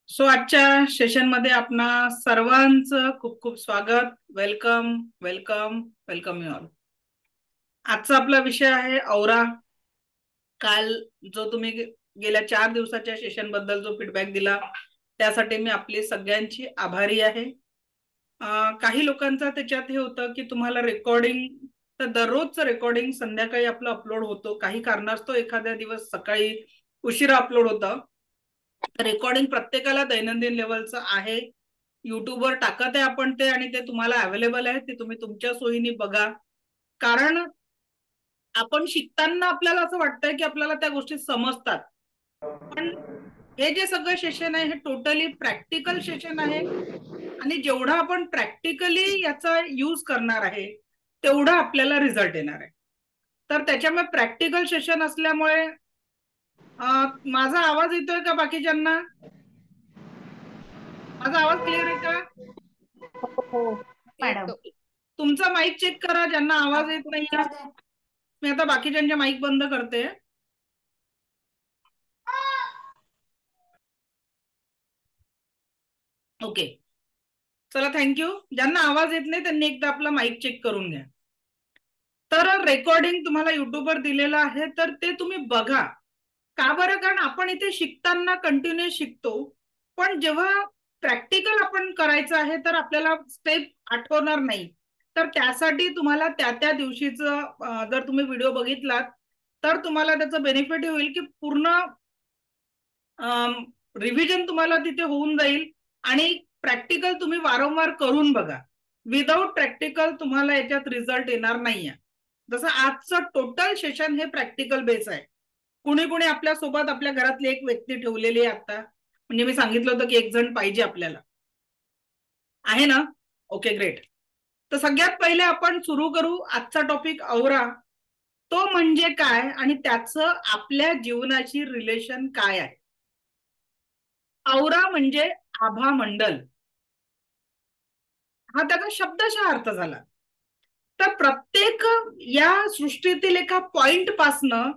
आजच्या सेशनमध्ये आपणा सर्वांचं खूप खूप स्वागत. Welcome welcome welcome you all. आजचा आपला विषय आहे औरा. काल जो तुम्ही गेल्या 4 दिवसाच्या सेशन बद्दल जो फीडबॅक दिला त्यासाठी मी आपली सगळ्यांची आभारी आहे. काही लोकांचा त्याच्यात हे होतं की तुम्हाला रेकॉर्डिंग, तर दररोजचं रेकॉर्डिंग संध्याकाळी आपलं अपलोड होतो. काही कारणास्तव एखाद्या दिवस सकाळी उशिरा अपलोड होतं. रेकॉर्डिंग प्रत्येकाला दैनंदिन लेवलचं आहे. युट्यूबवर टाकत आहे आपण ते, आणि ते तुम्हाला अवेलेबल आहे. ते तुम्ही तुमच्या सोयीने बघा. कारण आपण शिकताना आपल्याला असं वाटतंय की आपल्याला त्या गोष्टी समजतात, पण हे जे सगळं सेशन आहे हे टोटली प्रॅक्टिकल सेशन आहे. आणि जेवढा आपण प्रॅक्टिकली याचा यूज करणार आहे तेवढा आपल्याला रिझल्ट येणार आहे. तर त्याच्यामुळे प्रॅक्टिकल सेशन असल्यामुळे माझा आवाज येतोय का बाकीच्यांना? माझा आवाज क्लिअर आहे का? हो मॅडम. येतो. तुमचा माईक चेक करा ज्यांना आवाज येत नाहीये. मी आता बाकीच्यांचे माईक बंद करते. ओके, चला, थँक्यू. ज्यांना आवाज येत नाही त्यांनी एकदा आपला माईक चेक करून घ्या. तर रेकॉर्डिंग तुम्हाला युट्यूबवर दिलेलं आहे, तर ते तुम्ही बघा. का बरं? कारण आपण इथे शिकताना कंटिन्यू शिकतो, पण जेव्हा प्रॅक्टिकल आपण करायचं आहे तर आपल्याला स्टेप आठवणार नाही. तर त्यासाठी तुम्हाला त्या त्या दिवशीचं जर तुम्ही व्हिडिओ बघितलात तर तुम्हाला त्याचं बेनिफिट होईल की पूर्ण रिव्हिजन तुम्हाला तिथे होऊन जाईल. आणि प्रॅक्टिकल तुम्ही वारंवार करून बघा. विदाऊट प्रॅक्टिकल तुम्हाला याच्यात रिझल्ट येणार नाहीये. जसं आजचं टोटल सेशन हे प्रॅक्टिकल बेस आहे. कुणी कुणी आपल्या सोबत आपल्या घरातली एक व्यक्ती ठेवलेली आहे आता, म्हणजे मी सांगितलं होतं की एक जण पाहिजे आपल्याला, आहे ना? Okay, great. तर सगळ्यात पहिले आपण सुरू करू आजचा टॉपिक औरा. तो म्हणजे काय आणि त्याचं आपल्या जीवनाशी रिलेशन काय आहे? औरा म्हणजे आभा मंडल, हा त्याचा शब्दशः अर्थ झाला. तर प्रत्येक या सृष्टीतील एका पॉइंट पासनं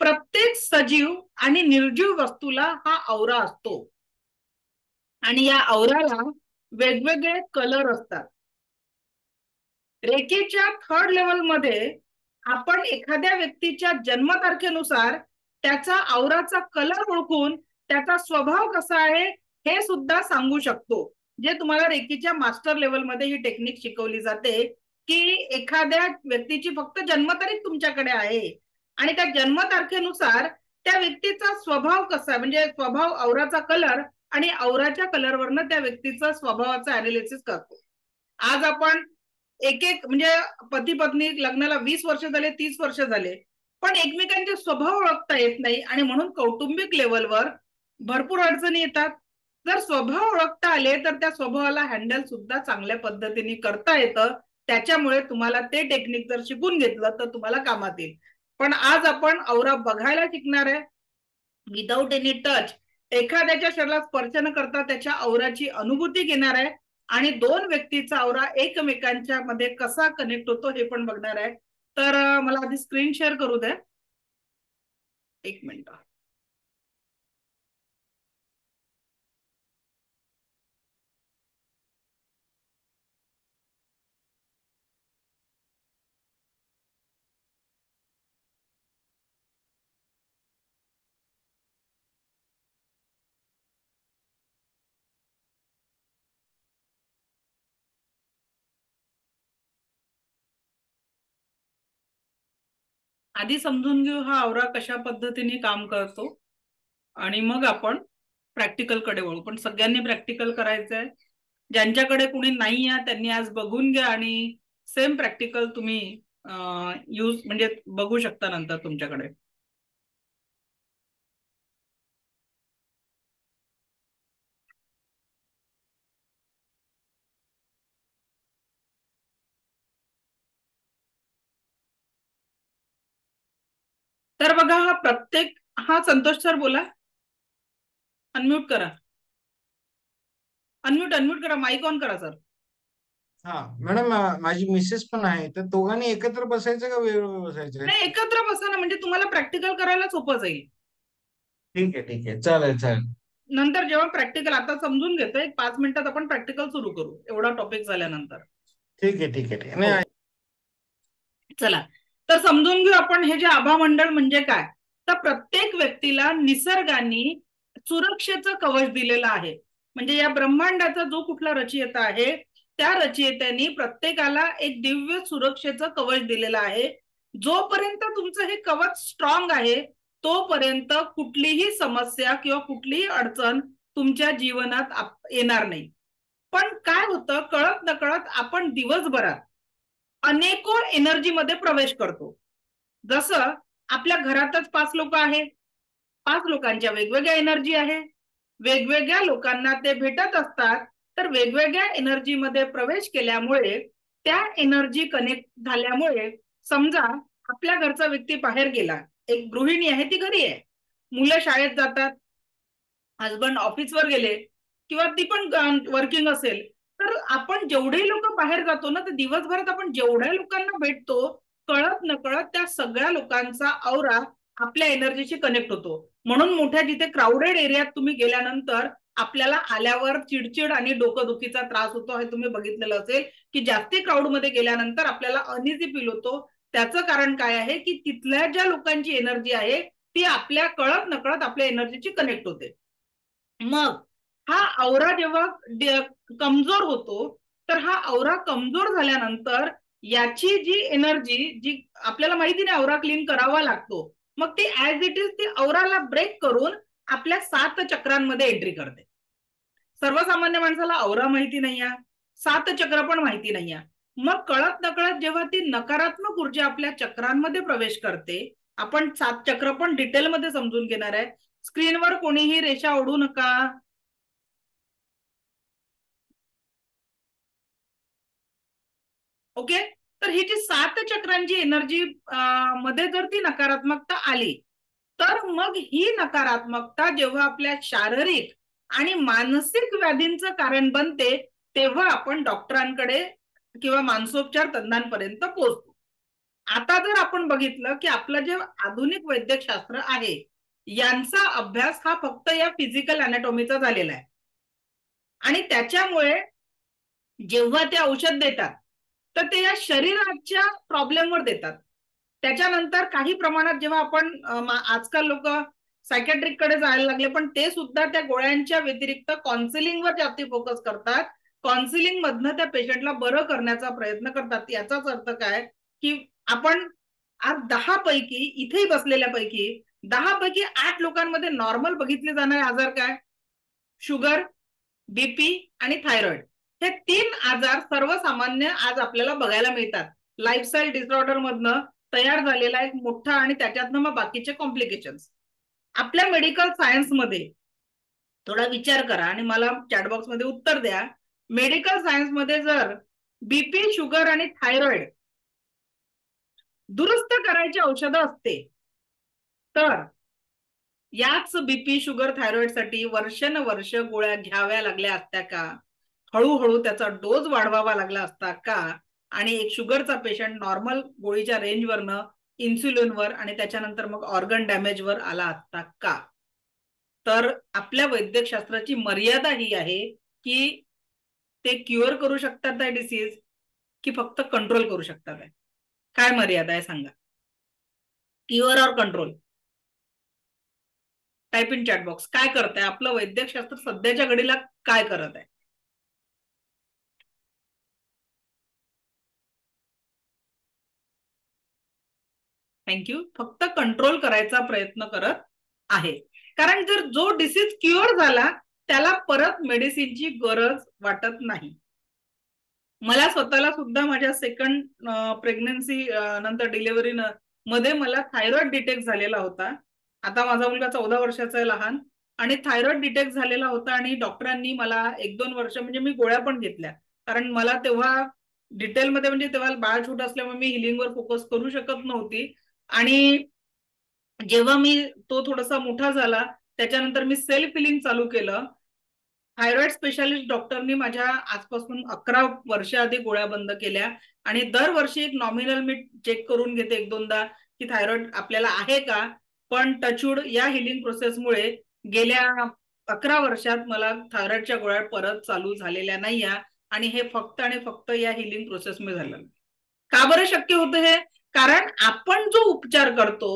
प्रत्येक सजीव आणि निर्जीव वस्तूला हा औरा असतो. आणि या औराला वेगवेगळे कलर असतात. रेखेच्या थर्ड लेवल मध्ये आपण एखाद्या व्यक्तीच्या जन्मतारखेनुसार त्याचा औराचा कलर ओळखून त्याचा स्वभाव कसा आहे हे सुद्धा सांगू शकतो. जे तुम्हाला रेकीच्या मास्टर लेवल मध्ये ही टेक्निक शिकवली जाते की एखाद्या व्यक्तीची फक्त जन्मतारीख तुमच्याकडे आहे आणि त्या जन्मतारखेनुसार त्या व्यक्तीचा स्वभाव कसा, म्हणजे स्वभाव, औराचा कलर, आणि औराच्या कलरवरनं त्या व्यक्तीचा स्वभावाचं अनालिसिस करतो. आज आपण एक एक म्हणजे पती पत्नी लग्नाला 20 वर्ष झाले, 30 वर्ष झाले, पण एकमेकांचे स्वभाव ओळखता येत नाही. आणि म्हणून कौटुंबिक लेवलवर भरपूर अडचणी येतात. जर स्वभाव ओळखता आले तर त्या स्वभावाला हँडल सुद्धा चांगल्या पद्धतीने करता येतं. त्याच्यामुळे तुम्हाला ते टेक्निक जर शिकून घेतलं तर तुम्हाला कामात येईल. पण आज आपण औरा बघायला शिकणार आहे विदाऊट एनी टच. एखाद्याच्या शरीराला स्पर्श न करता त्याच्या औराची अनुभूती घेणार आहे आणि दोन व्यक्तीचा औरा एकमेकांच्या मध्ये कसा कनेक्ट होतो हे पण बघणार आहे. तर मला आधी स्क्रीन शेअर करू द्या, एक मिनिट. आधी समजून घेऊ हा औरा कशा पद्धतीने काम करतो आणि मग आपण प्रॅक्टिकल कडे वळू. पण सगळ्यांनी प्रॅक्टिकल करायचंय. ज्यांच्याकडे कुणी नाही आहे त्यांनी आज बघून घ्या आणि सेम प्रॅक्टिकल तुम्ही यूज म्हणजे बघू शकता नंतर तुमच्याकडे. तर बघा, हा प्रत्येक, हा संतोष सर बोला, अनम्यूट करा, अनम्यूट अनम्यूट करा, माईक ऑन करा सर. हा मॅडम, माझी मिसेस पण आहे, तर दोघांनी एकत्र बसायचं का वेगवेगळं बसायचं? नाही, एकत्र बसा ना, म्हणजे तुम्हाला प्रॅक्टिकल करायला सोपं जाईल. ठीक आहे, ठीक आहे, चालेल चालेल. नंतर जेव्हा प्रॅक्टिकल, आता समजून घेतो, एक 5 मिनिटात आपण प्रॅक्टिकल सुरू करू एवढा टॉपिक झाल्यानंतर. ठीक आहे ठीक आहे ठीक आहे. नाही, चला तर समजून घेऊ आपण हे जे आभा मंडळ म्हणजे काय. तर प्रत्येक व्यक्तीला निसर्गाने सुरक्षेचं कवच दिलेलं आहे. म्हणजे या ब्रह्मांडाचा जो कुठला रचयिता आहे त्या रचयित्याने प्रत्येकाला एक दिव्य सुरक्षेचं कवच दिलेलं आहे. जोपर्यंत तुमचं हे कवच स्ट्रॉंग आहे तोपर्यंत कुठलीही समस्या किंवा कुठलीही अडचण तुमच्या जीवनात येणार नाही. पण काय होतं, कळत नकळत आपण दिवसभरात अनेको एनर्जी मध्ये प्रवेश करतो. जसं आपल्या घरातच 5 लोक आहे, 5 लोकांच्या वेगवेगळ्या एनर्जी आहे, वेगवेगळ्या लोकांना ते भेटत असतात. तर वेगवेगळ्या एनर्जी मध्ये प्रवेश केल्यामुळे, त्या एनर्जी कनेक्ट झाल्यामुळे, समजा आपल्या घरचा व्यक्ती बाहेर गेला, एक गृहिणी आहे ती घरी आहे, मुलं शाळेत जातात, हसबंड ऑफिसवर गेले किंवा ती पण वर्किंग असेल, तर आपण जेवढे लोक बाहेर जातो ना, तर दिवसभरात आपण जेवढ्या लोकांना भेटतो, कळत नकळत त्या सगळ्या लोकांचा औरा आपल्या एनर्जीशी कनेक्ट होतो. म्हणून मोठ्या जिथे क्राऊडेड एरियात तुम्ही गेल्यानंतर आपल्याला आल्यावर चिडचिड आणि डोकंदुखीचा त्रास होतो. हे तुम्ही बघितलेलं असेल की जास्ती क्राऊड मध्ये गेल्यानंतर आपल्याला अनइझी फील होतो. त्याचं कारण काय आहे की तिथल्या ज्या लोकांची एनर्जी आहे ती आपल्या कळत नकळत आपल्या एनर्जीची कनेक्ट होते. मग हा औरा जेव्हा कमजोर होतो, तर हा औरा कमजोर झाल्यानंतर याची जी एनर्जी, जी आपल्याला माहिती नाही औरा क्लीन करावा लागतो, मग ती ऍज इट इज ती औराला ब्रेक करून आपल्या 7 चक्रांमध्ये एंट्री करते. सर्वसामान्य माणसाला औरा माहिती नाहीये, 7 चक्र पण माहिती नाहीये. मग कळत नकळत जेव्हा ती नकारात्मक ऊर्जा आपल्या चक्रांमध्ये प्रवेश करते, आपण 7 चक्र पण डिटेलमध्ये समजून घेणार आहे. स्क्रीनवर कोणीही रेषा ओढू नका. ओके. तर ही जी 7 चक्रांची एनर्जी मध्ये जर ती नकारात्मकता आली, तर मग ही नकारात्मकता जेव्हा आपल्या शारीरिक आणि मानसिक व्याधींचं कारण बनते, तेव्हा आपण डॉक्टरांकडे किंवा मानसोपचार तज्ञांपर्यंत पोहोचतो. आता जर आपण बघितलं की आपलं जे आधुनिक वैद्यकशास्त्र आहे, यांचा अभ्यास हा फक्त या फिजिकल अनॅटॉमीचा झालेला आहे. आणि त्याच्यामुळे जेव्हा ते औषध देतात, तर ते या शरीराच्या प्रॉब्लेमवर देतात. त्याच्यानंतर काही प्रमाणात जेव्हा आपण आजकाल लोक सायकॅट्रिक कडे जायला लागले, पण ते सुद्धा त्या गोळ्यांच्या व्यतिरिक्त काउन्सिलिंगवर जास्त फोकस करतात. काउन्सिलिंग मधनं त्या पेशंटला बरं करण्याचा प्रयत्न करतात. याचाच अर्थ काय की आपण आज 10 पैकी इथेही बसलेल्या पैकी 10 पैकी 8 लोकांमध्ये नॉर्मल बघितले जाणारे आजार काय? शुगर, बीपी आणि थायरॉइड. हे 3 आजार सर्वसामान्य आज आपल्याला बघायला मिळतात. लाईफस्टाईल डिसऑर्डर मधनं तयार झालेला एक मोठा, आणि त्याच्यातनं मग बाकीचे कॉम्प्लिकेशन्स. आपल्या मेडिकल सायन्स मध्ये थोडा विचार करा आणि मला चॅटबॉक्स मध्ये उत्तर द्या. मेडिकल सायन्स मध्ये जर बीपी, शुगर आणि थायरॉइड दुरुस्त करायची औषधं असते, तर याच बीपी, शुगर, थायरॉइड साठी वर्षानुवर्ष गोळ्या घ्याव्या लागल्या असत्या का? हळूहळू त्याचा डोस वाढवावा लागला असता का? आणि एक शुगरचा पेशंट नॉर्मल गोळीच्या रेंजवरनं इन्सुलिनवर आणि त्याच्यानंतर मग ऑर्गन डॅमेजवर आला असता का? तर आपल्या वैद्यकशास्त्राची मर्यादा ही आहे की ते क्युअर करू शकतात आहे डिसीज, की फक्त कंट्रोल करू शकतात आहे? काय मर्यादा आहे सांगा? क्युअर और control? Type in chat box. काय करत आहे आपलं वैद्यकशास्त्र सध्याच्या घडीला? काय करत आहे? थँक्यू. फक्त कंट्रोल करायचा प्रयत्न करत आहे. कारण जर जो डिसीज क्युअर झाला त्याला परत मेडिसिनची गरज वाटत नाही. मला स्वतःला सुद्धा माझ्या सेकंड प्रेग्नन्सी नंतर डिलिव्हरी मध्ये मला थायरॉइड डिटेक्ट झालेला होता. आता माझा मुलगा 14 वर्षाचा आहे, लहान, आणि थायरॉइड डिटेक्ट झालेला होता. आणि डॉक्टरांनी मला 1-2 वर्ष म्हणजे मी गोळ्या पण घेतल्या, कारण मला तेव्हा डिटेलमध्ये म्हणजे तेव्हा बाळ छोट असल्यामुळे मी हिलिंगवर फोकस करू शकत नव्हती. आणि जेव्हा मी तो थोडासा मोठा झाला त्याच्यानंतर मी सेल्फ हिलिंग चालू केलं. थायरॉइड स्पेशालिस्ट डॉक्टरनी माझ्या आजपासून 11 वर्ष आधी गोळ्या बंद केल्या. आणि दरवर्षी एक नॉमिनल मी चेक करून घेते 1-2दा की थायरॉइड आपल्याला आहे का. पण टचवूड या हिलिंग प्रोसेसमुळे गेल्या 11 वर्षात मला थायरॉइडच्या गोळ्या परत चालू झालेल्या नाही, आणि हे फक्त आणि फक्त या हिलिंग प्रोसेसमध्ये झालं. का बरं शक्य होतं हे? कारण आपण जो उपचार करतो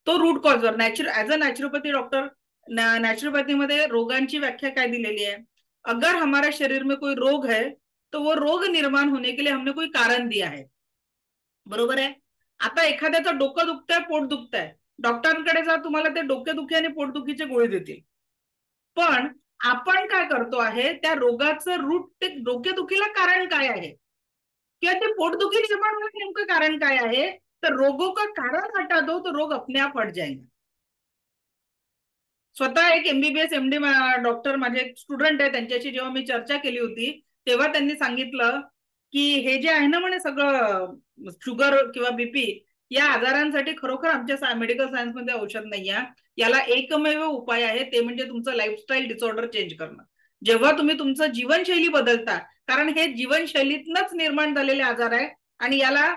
तो रूट कॉजवर, ऍज अ नॅचरोपॅथी डॉक्टर, नॅचरोपॅथीमध्ये रोगांची व्याख्या काय दिलेली है? अगर हमारे शरीर में कोई रोग है तो वो रोग निर्माण होने के लिए हमने कोई कारण दिया है, बरोबर आहे. आता एखाद्याचं डोकं दुखतंय, पोट दुखतंय, डॉक्टरांकडे जा, तुम्हाला ते डोकेदुखी आणि पोटदुखीचे गोळी देतील. पण आपण काय करतो आहे, त्या रोगाचं रूट, ते डोकेदुखीला कारण काय आहे किंवा ते पोटदुखी निर्माण होण्याचं नेमकं कारण काय आहे, तर रोगों का कारण हटा दो तो रोग अपने आप हट जाएंगे. स्वतः एक MBBS MD डॉक्टर माझे एक स्टुडंट आहे, त्यांच्याशी जेव्हा मी चर्चा केली होती तेव्हा त्यांनी सांगितलं की हे जे आहे ना म्हणे सगळं शुगर किंवा बीपी या आजारांसाठी खरोखर आमच्या मेडिकल सायन्स मध्ये औषध नाही आहे, याला एकमेव उपाय आहे, ते म्हणजे तुमचं लाईफस्टाईल डिसऑर्डर चेंज करणं. जेव्हा तुम्ही तुमचं जीवनशैली बदलता, कारण हे जीवनशैलीतनच निर्माण झालेले आजार आहे, आणि याला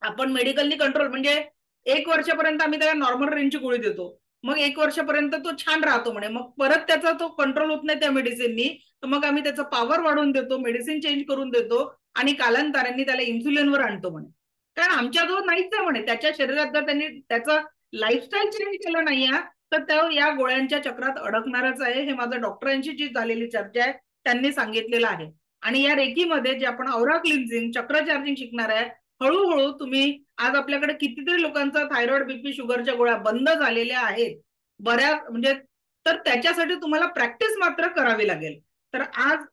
आपण मेडिकलनी कंट्रोल, म्हणजे 1 वर्षापर्यंत आम्ही त्याला नॉर्मल रेंजची गोळी देतो, मग 1 वर्षापर्यंत तो छान राहतो म्हणे, मग परत त्याचा तो कंट्रोल होत नाही त्या मेडिसिननी, तर मग आम्ही त्याचं पॉवर वाढवून देतो, मेडिसिन चेंज करून देतो, आणि कालांतराने त्याला इन्सुलिनवर आणतो म्हणे. कारण आमच्या जो नाहीच आहे म्हणे, त्याच्या शरीरात जर त्यांनी त्याचं लाईफस्टाईल चेंज केलं नाही तर तो या गोळ्यांच्या चक्रात अडकणारच आहे. हे माझं डॉक्टरांशी जी झालेली चर्चा आहे त्यांनी सांगितलेलं आहे. आणि या रेकीमध्ये जे आपण औरा क्लिन्झिंग, चक्र चार्जिंग शिकणार आहे, हळूहळू तुम्ही, आज आपल्याकडे कितीतरी लोकांचा थायरॉइड, बीपी, शुगरच्या गोळ्या बंद झालेल्या आहेत बऱ्याच, म्हणजे, तर त्याच्यासाठी तुम्हाला प्रॅक्टिस मात्र करावी लागेल. तर आज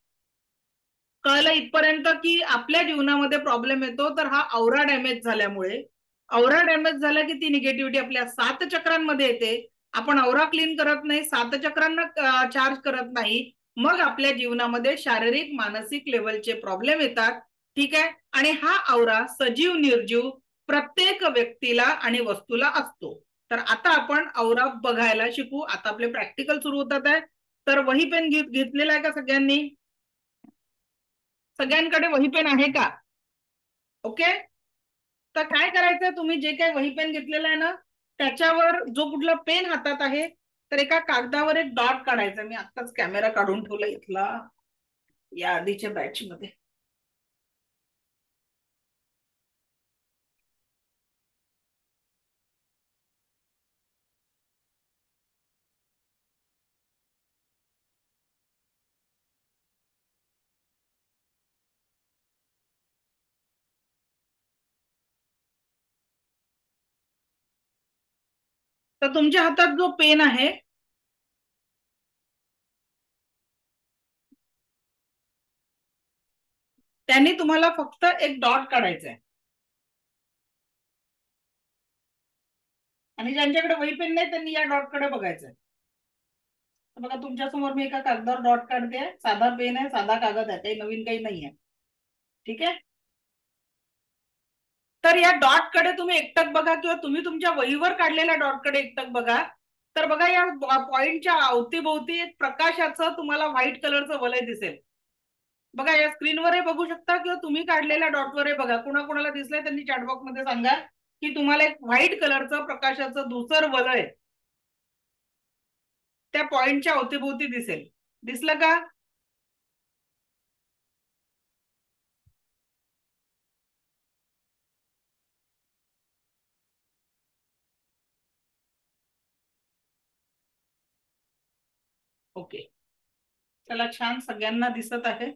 कळलं इथपर्यंत की आपल्या जीवनामध्ये प्रॉब्लेम येतो तर हा औरा डॅमेज झाल्यामुळे. औरा डॅमेज झाला की ती निगेटिव्हिटी आपल्या 7 चक्रांमध्ये येते, आपण औरा क्लीन करत नाही, 7 चक्रांना चार्ज करत नाही, मग आपल्या जीवनामध्ये शारीरिक मानसिक लेवलचे प्रॉब्लेम येतात. ठीक आहे. आणि हा औरा सजीव निर्जीव प्रत्येक व्यक्तीला आणि वस्तूला असतो. तर आता आपण औरा बघायला शिकू. आता आपले प्रॅक्टिकल सुरू होतात आहे. तर वही पेन घेतलेला आहे का सगळ्यांनी? सगळ्यांकडे वही पेन आहे का? ओके. तर काय करायचंय, तुम्ही जे काही वही पेन घेतलेला आहे ना, त्याच्यावर जो कुठला पेन हातात आहे तर एका कागदावर एक डॉट काढायचा. मी आत्ताच कॅमेरा काढून ठेवला इथला या आधीच्या बॅच मध्ये. तर तुमच्या हातात जो पेन आहे त्यांनी तुम्हाला फक्त एक डॉट काढायचा आहे, आणि ज्यांच्याकडे वही पेन नाही त्यांनी या डॉट कडे बघायचंय. बघा तुमच्या समोर मी एका कागदावर डॉट काढते, साधा पेन आहे, साधा कागद आहे, काही नवीन काही नाही आहे. ठीक आहे. तर या डॉट कडे तुम्ही एकटक बघा, किंवा तुम्ही तुमच्या वहीवर काढलेल्या डॉट कडे एकटक बघा. तर बघा या पॉइंटच्या अवतीभोवती एक प्रकाशाचं तुम्हाला व्हाईट कलरचं वलय दिसेल. बघा या स्क्रीनवरही बघू शकता, किंवा तुम्ही काढलेल्या डॉटवरही बघा. कुणाकुणाला दिसलंय त्यांनी चॅटबॉक्स मध्ये सांगा की तुम्हाला एक व्हाईट कलरचं प्रकाशाचं धुसर वलय त्या पॉइंटच्या अवतीभोवती दिसेल. दिसलं का? ओके. चला छान, सगळ्यांना दिसत आहे.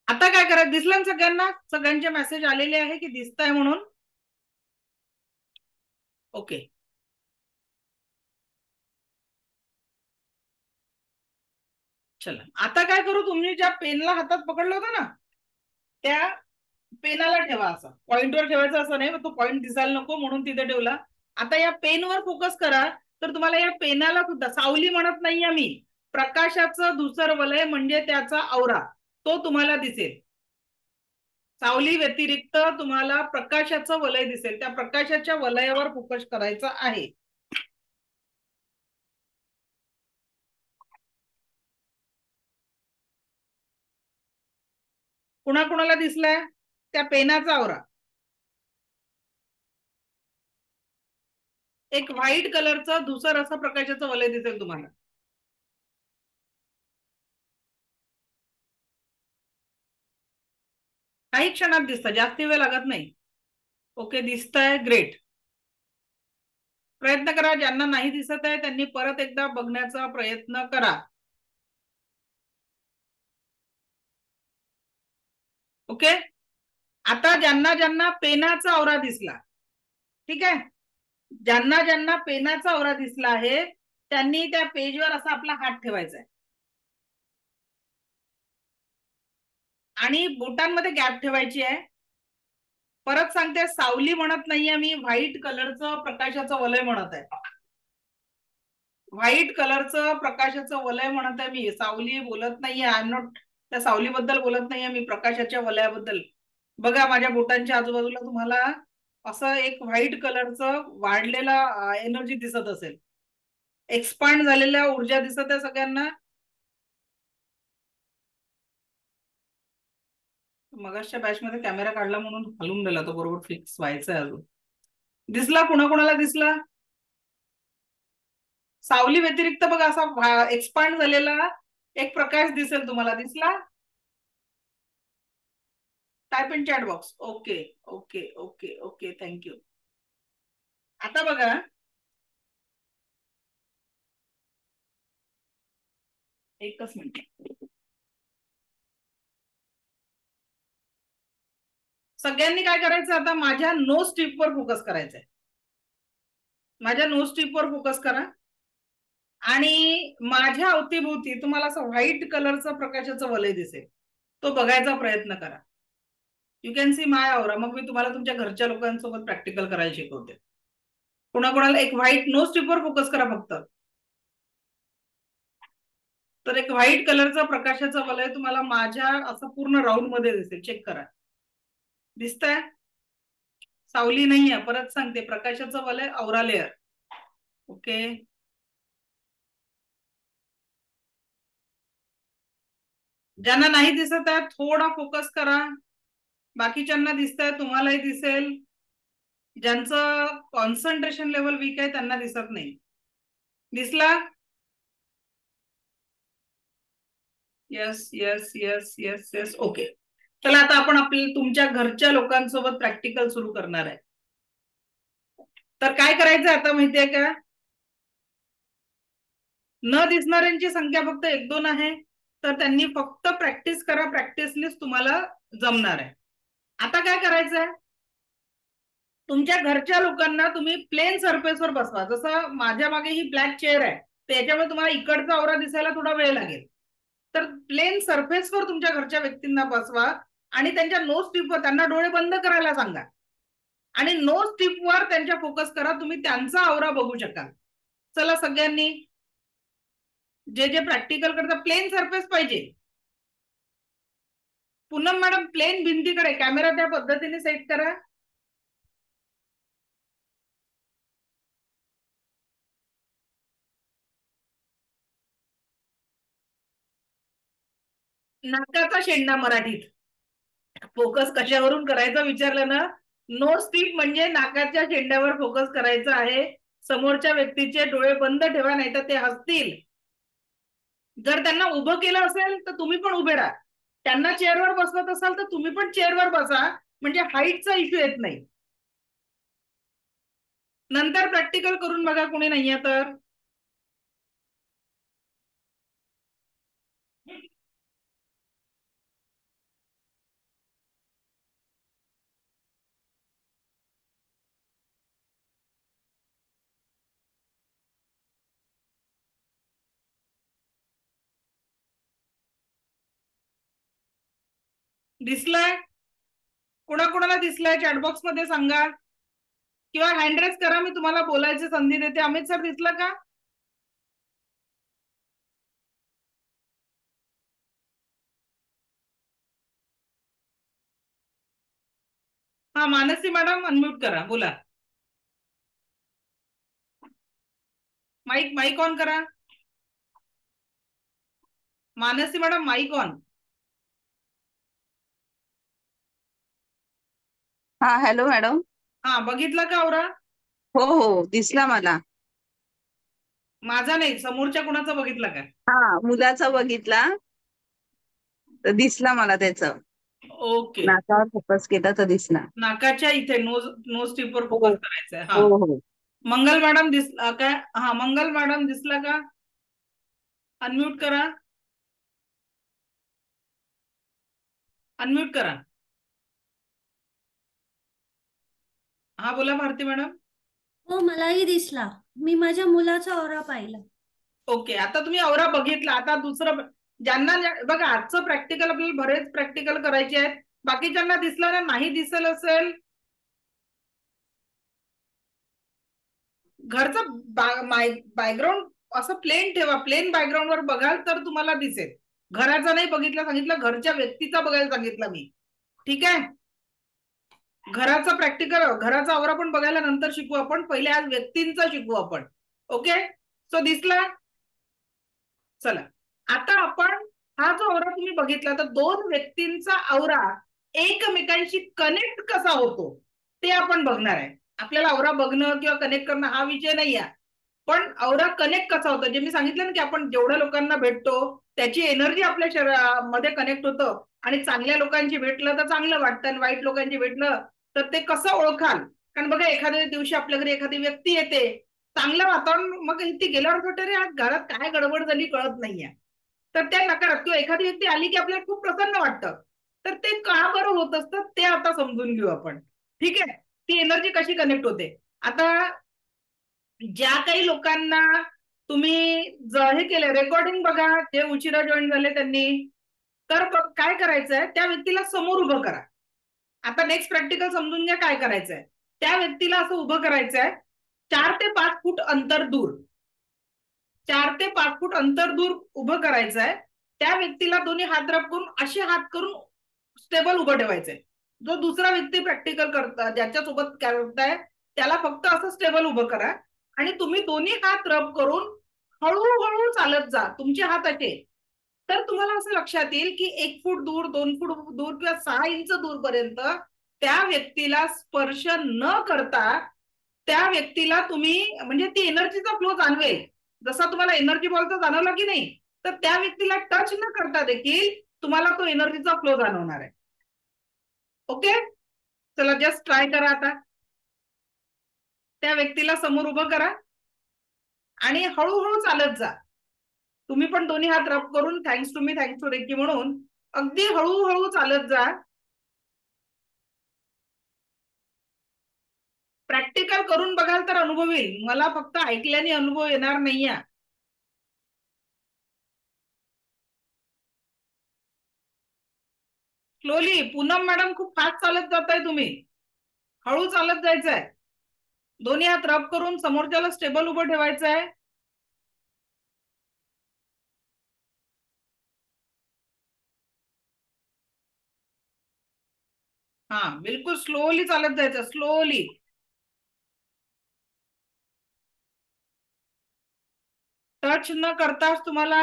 आता काय करा, दिसलं ना सगळ्यांना? सगळ्यांचे मेसेज आलेले आहे की दिसतंय म्हणून? ओके. चला आता काय करू, तुम्ही ज्या पेनला हातात पकडलं होतं ना त्या पेनाला ठेवा. असं पॉइंटवर ठेवायचं असं नाही, तो पॉइंट दिसायला नको म्हणून तिथे ठेवला. आता या पेनवर फोकस करा. तर तुम्हाला या पेनाला सुद्धा, सावली म्हणत नाहीये मी, प्रकाशाचं धुसर वलय म्हणजे त्याचा औरा तो तुम्हाला दिसेल. सावली व्यतिरिक्त तुम्हाला प्रकाशाचं वलय दिसेल, त्या प्रकाशाच्या वलयावर फोकस करायचा आहे. कुणाकुणाला दिसलाय त्या पेनाचा औरा? एक व्हाईट कलरचं धुसर असं प्रकाशाचं वलय दिसेल तुम्हाला. काही क्षणात दिसतं, जास्ती वेळ लागत नाही. ओके, दिसतंय, ग्रेट. प्रयत्न करा, ज्यांना नाही दिसत आहे त्यांनी परत एकदा बघण्याचा प्रयत्न करा. ओके, आता ज्यांना ज्यांना पेनाचा आवरा दिसला, ठीक आहे, ज्यांना ज्यांना पेनाचा आवरा दिसला आहे त्यांनी त्या पेजवर असा आपला हात ठेवायचा आहे आणि बोटांमध्ये गॅप ठेवायची आहे. परत सांगते, सावली म्हणत नाहीये मी, व्हाईट कलरचं प्रकाशाचं वलय म्हणत आहे. व्हाईट कलरचं प्रकाशाचं वलय म्हणत आहे मी, सावली बोलत नाहीये. आय एम नॉट, त्या सावलीबद्दल बोलत नाहीये मी, प्रकाशाच्या वलयाबद्दल. बघा माझ्या बोटांच्या आजूबाजूला तुम्हाला असं एक व्हाईट कलरचं वाढलेला एनर्जी दिसत असेल, एक्सपांड झालेल्या ऊर्जा दिसत आहे सगळ्यांना. मगाच्या बॅच मध्ये कॅमेरा काढला म्हणून हलून गेला, तो बरोबर फिक्स व्हायचा अजून. दिसला कुणाकुणाला दिसला? सावली व्यतिरिक्त बघा असा एक्सपांड झालेला एक प्रकाश दिसेल तुम्हाला, दिसला? Type in chat box. Okay okay okay okay, thank you. आता बघा, एकच मिनिट. सगळ्यांनी काय करायचं, आता माझ्या नोज टिपवर फोकस करायचंय. माझ्या नोज टिपवर फोकस करा आणि माझ्या अवतीभोवती तुम्हाला असं व्हाईट कलरचं प्रकाशाचं वलय दिसेल, तो बघायचा प्रयत्न करा. यू कॅन सी माय औरा. मग मी तुम्हाला तुमच्या घरच्या लोकांसोबत प्रॅक्टिकल करायला शिकवते. कोणाकोणाला एक व्हाईट नोज टिपवर फोकस करा फक्त. तर एक व्हाईट कलरचा प्रकाशाचा वलय तुम्हाला माझ्या असं पूर्ण राऊंड मध्ये दिसेल, चेक करा. दिसतंय? सावली नाहीये, परत सांगते, प्रकाशाचं वलय, औरा लेअर. ओके, ज्यांना नाही दिसत आहे थोडा फोकस करा, बाकीच्यांना दिसतंय, तुम्हालाही दिसेल. ज्यांचं कॉन्सन्ट्रेशन लेवल वीक आहे त्यांना दिसत नाही. दिसला? Yes yes yes yes yes, okay. चला आता आपण आपल्या तुमच्या घरच्या लोकांसोबत प्रॅक्टिकल सुरू करणार आहे. तर काय करायचं आता माहितीये का, न दिसणाऱ्यांची संख्या फक्त 1-2 आहे, तर त्यांनी फक्त प्रॅक्टिस करा, प्रॅक्टिसनेच तुम्हाला जमणार आहे. आता काय करायचंय, तुमच्या घरच्या लोकांना तुम्ही प्लेन सरफेसवर बसवा. जसं माझ्या मागे ही ब्लॅक चेअर आहे, त्याच्यामुळे तुम्हाला इकडचा औरा दिसायला थोडा वेळ लागेल. तर प्लेन सरफेसवर तुमच्या घरच्या व्यक्तींना बसवा आणि त्यांच्या नोज टिपवर त्यांना डोळे बंद करायला सांगा आणि नोज टिपवर त्यांच्या फोकस करा, तुम्ही त्यांचा औरा बघू शकाल. चला सगळ्यांनी, जे जे प्रॅक्टिकल करता, प्लेन सरफेस पाहिजे. पूनम मॅडम, प्लेन भिंतीकडे कॅमेरा त्या पद्धतीने सेट करा. नाकाचा शेंडा मराठीत. फोकस कशावरून करायचा विचारलं ना, नोज टिप म्हणजे नाकाच्या शेंड्यावर फोकस करायचा आहे. समोरच्या व्यक्तीचे डोळे बंद ठेवा, नाही तर ते हसतील. जर त्यांना उभं केलं असेल तर तुम्ही पण उभे राहा. त्यांना चेअरवर बसवत असाल तर तुम्ही पण चेअरवर बसा, म्हणजे हाईटचा इश्यू येत नाही. नंतर प्रॅक्टिकल करून बघा कोणी नाहीये तर. दिसलाय? कोणाकोणाला दिसलाय चॅटबॉक्स मध्ये सांगा, किंवा हँड करा, मी तुम्हाला बोलायची संधी देते. अमित सर, दिसलं का? हा, मानसी मॅडम अनम्यूट करा, बोला. माईक माईक ऑन करा. Mansi madam, mic on. हा, हॅलो मॅडम. हा, बघितलं का औरा? हो हो दिसला मला. माझा नाही, समोरच्या कुणाचा बघितला का? हा मुलाचा बघितला तर दिसला मला त्याचं. ओके. नाकावर फोकस केला तर दिसला. नाकाच्या इथे नोज नोज टिपवर हो फोकस करायचा आहे. हा, हो हो. मंगल मॅडम दिसला काय? हा, मंगल मॅडम दिसला का? अनम्यूट करा, अनम्यूट करा. हा बोला भारती मॅडम. हो मलाही दिसला. मी माझ्या मुलाचा औरा पाहिला. ओके, आता तुम्ही औरा बघितला. आता दुसरं बघा, आजचं प्रॅक्टिकल आपल्याला बरेच प्रॅक्टिकल करायचे आहेत. बाकीच्यांना दिसलं ना, नाही दिसल असेल घरचं बॅकग्राऊंड असं प्लेन ठेवा. प्लेन बॅकग्राऊंड वर बघाल तर तुम्हाला दिसेल. घराचा नाही बघितलं सांगितलं, घरच्या व्यक्तीचा बघायला सांगितलं मी. ठीक आहे, घराचा प्रॅक्टिकल, घराचा आवरा पण बघायला नंतर शिकू आपण. पहिले आज व्यक्तींचा शिकू आपण. ओके, सो दिसला. चला, आता आपण हा जो आवरा तुम्ही बघितला, तर दोन व्यक्तींचा आवरा एकमेकांशी कनेक्ट कसा होतो ते आपण बघणार आहे. आपल्याला आवरा बघणं किंवा कनेक्ट करणं हा विषय नाही आहे, पण औरा कनेक्ट कसा होतो, जे मी सांगितलं ना की आपण जेवढ्या लोकांना भेटतो त्याची एनर्जी आपल्या शरीरामध्ये कनेक्ट होतं. आणि चांगल्या लोकांची भेटलं तर चांगलं वाटतं, आणि वाईट लोकांची भेटलं तर ते कसं ओळखाल? कारण बघा, एखाद्या दिवशी आपल्या घरी एखादी व्यक्ती येते, चांगलं वातावरण, मग ती गेल्यावर वाटतं रे आज घरात काय गडबड झाली कळत नाहीये, तर त्या नकारात. किंवा एखादी व्यक्ती आली की आपल्याला खूप प्रसन्न वाटतं, तर ते का बरं होत असतं ते आता समजून घेऊ आपण. ठीक आहे, ती एनर्जी कशी कनेक्ट होते. आता ज्या काही लोकांना तुम्ही हे केलं रेकॉर्डिंग बघा, जे उशिरा जॉईन झाले त्यांनी, तर काय करायचंय, त्या व्यक्तीला समोर उभं करा. आता नेक्स्ट प्रॅक्टिकल समजून घ्या काय करायचंय. त्या व्यक्तीला असं उभं करायचंय 4 ते 5 फूट अंतर दूर. 4 ते 5 फूट अंतर दूर उभं करायचंय. त्या व्यक्तीला दोन्ही हात रब करून, असे हात करून स्टेबल उभं ठेवायचंय. जो दुसरा व्यक्ती प्रॅक्टिकल करता, ज्याच्यासोबत करताय, त्याला फक्त असं स्टेबल उभं करा. आणि तुम्ही दोन्ही हात रब करून हळूहळू चालत जा तुमचे हात असे. तर तुम्हाला असं लक्षात येईल की 1 फूट दूर, 2 फूट दूर किंवा 6 इंच दूरपर्यंत त्या व्यक्तीला स्पर्श न करता त्या व्यक्तीला तुम्ही, म्हणजे ती एनर्जीचा फ्लो जाणवेल. जसा तुम्हाला एनर्जी बॉलचा जाणवला की नाही, तर त्या व्यक्तीला टच न करता देखील तुम्हाला तो एनर्जीचा फ्लो जाणवणार आहे. ओके, चला जस्ट ट्राय करा. आता त्या व्यक्तीला समोर उभं करा आणि हळूहळू चालत जा. तुम्ही पण दोन्ही हात रब करून थँक्स टू रेकी म्हणून अगदी हळूहळू चालत जा. प्रॅक्टिकल करून बघाल तर अनुभव येईल. मला फक्त ऐकल्याने अनुभव येणार नाहीये. स्लोली, पूनम मॅडम खूप फास्ट चालत जाताय तुम्ही, हळू चालत जायचंय. दोन्ही हात रब करून समोरच्याला स्टेबल उभं ठेवायचंय. हा, बिलकुल स्लोली चालत जायचं, स्लोली. टच न करताच तुम्हाला,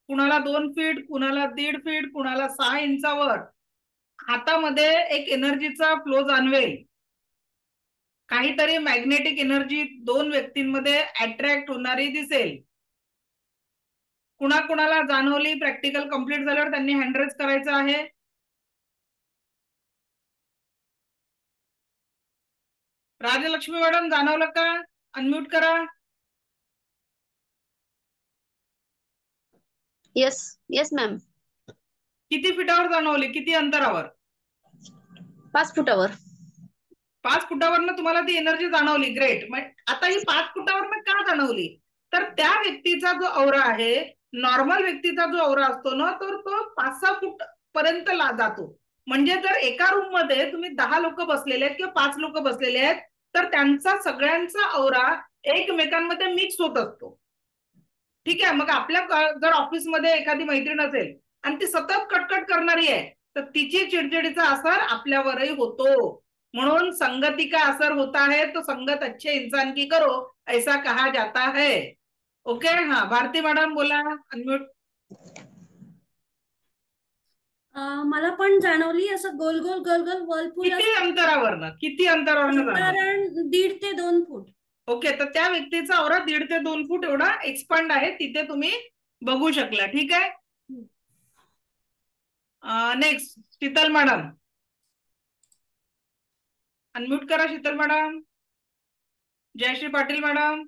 कुणाला 2 फीट, कुणाला 1.5 फीट, कुणाला 6 इंचावर हातामध्ये एक एनर्जीचा फ्लो जाणवेल. काहीतरी मॅग्नेटिक एनर्जी दोन व्यक्तींमध्ये अट्रॅक्ट होणारी दिसेल. कुणाकुणाला जाणवली प्रॅक्टिकल कम्प्लीट झाल्यावर त्यांनी हँड रेज करायचं आहे. राजलक्ष्मी मॅडम जाणवलं का? अनम्यूट करा. Yes yes ma'am. किती फीटावर जाणवली, किती अंतरावर? 5 फुटावर. 5 फुटावरनं तुम्हाला ती एनर्जी जाणवली, ग्रेट. आता ही 5 फुटावरनं का जाणवली? तर त्या व्यक्तीचा जो औरा आहे, नॉर्मल व्यक्तीचा जो औरा असतो ना, तर तो 5-6 फूट पर्यंत जातो. म्हणजे जर एका रूम मध्ये तुम्ही 10 लोक बसलेले आहेत किंवा 5 लोक बसलेले आहेत, तर त्यांचा सगळ्यांचा औरा एकमेकांमध्ये मिक्स होत असतो. ठीक आहे, मग आपल्या जर ऑफिसमध्ये एखादी मैत्रीण असेल आणि ती सतत कटकट करणारी आहे, तर तिची चिडचिडीचा असर आपल्यावरही होतो. म्हणून संगति का असर होता है तो संगत अच्छे इंसान की करो ऐसा कहा जाता है. ओके, हा भारती मॅडम बोला, अनम्यूट. मला पण जाणवली असं गोल गोल गोल गोल वर्लपूल. किती अंतरावरनं साधारण 1.5 ते 2 फूट. ओके, तर त्या व्यक्तीचा औरा 1.5 ते 2 फूट एवढा एक्सपांड आहे, तिथे तुम्ही बघू शकला. ठीक आहे. नेक्स्ट शीतल मॅडम, अनम्यूट करा शीतल मॅडम. जयश्री पाटील मॅडम.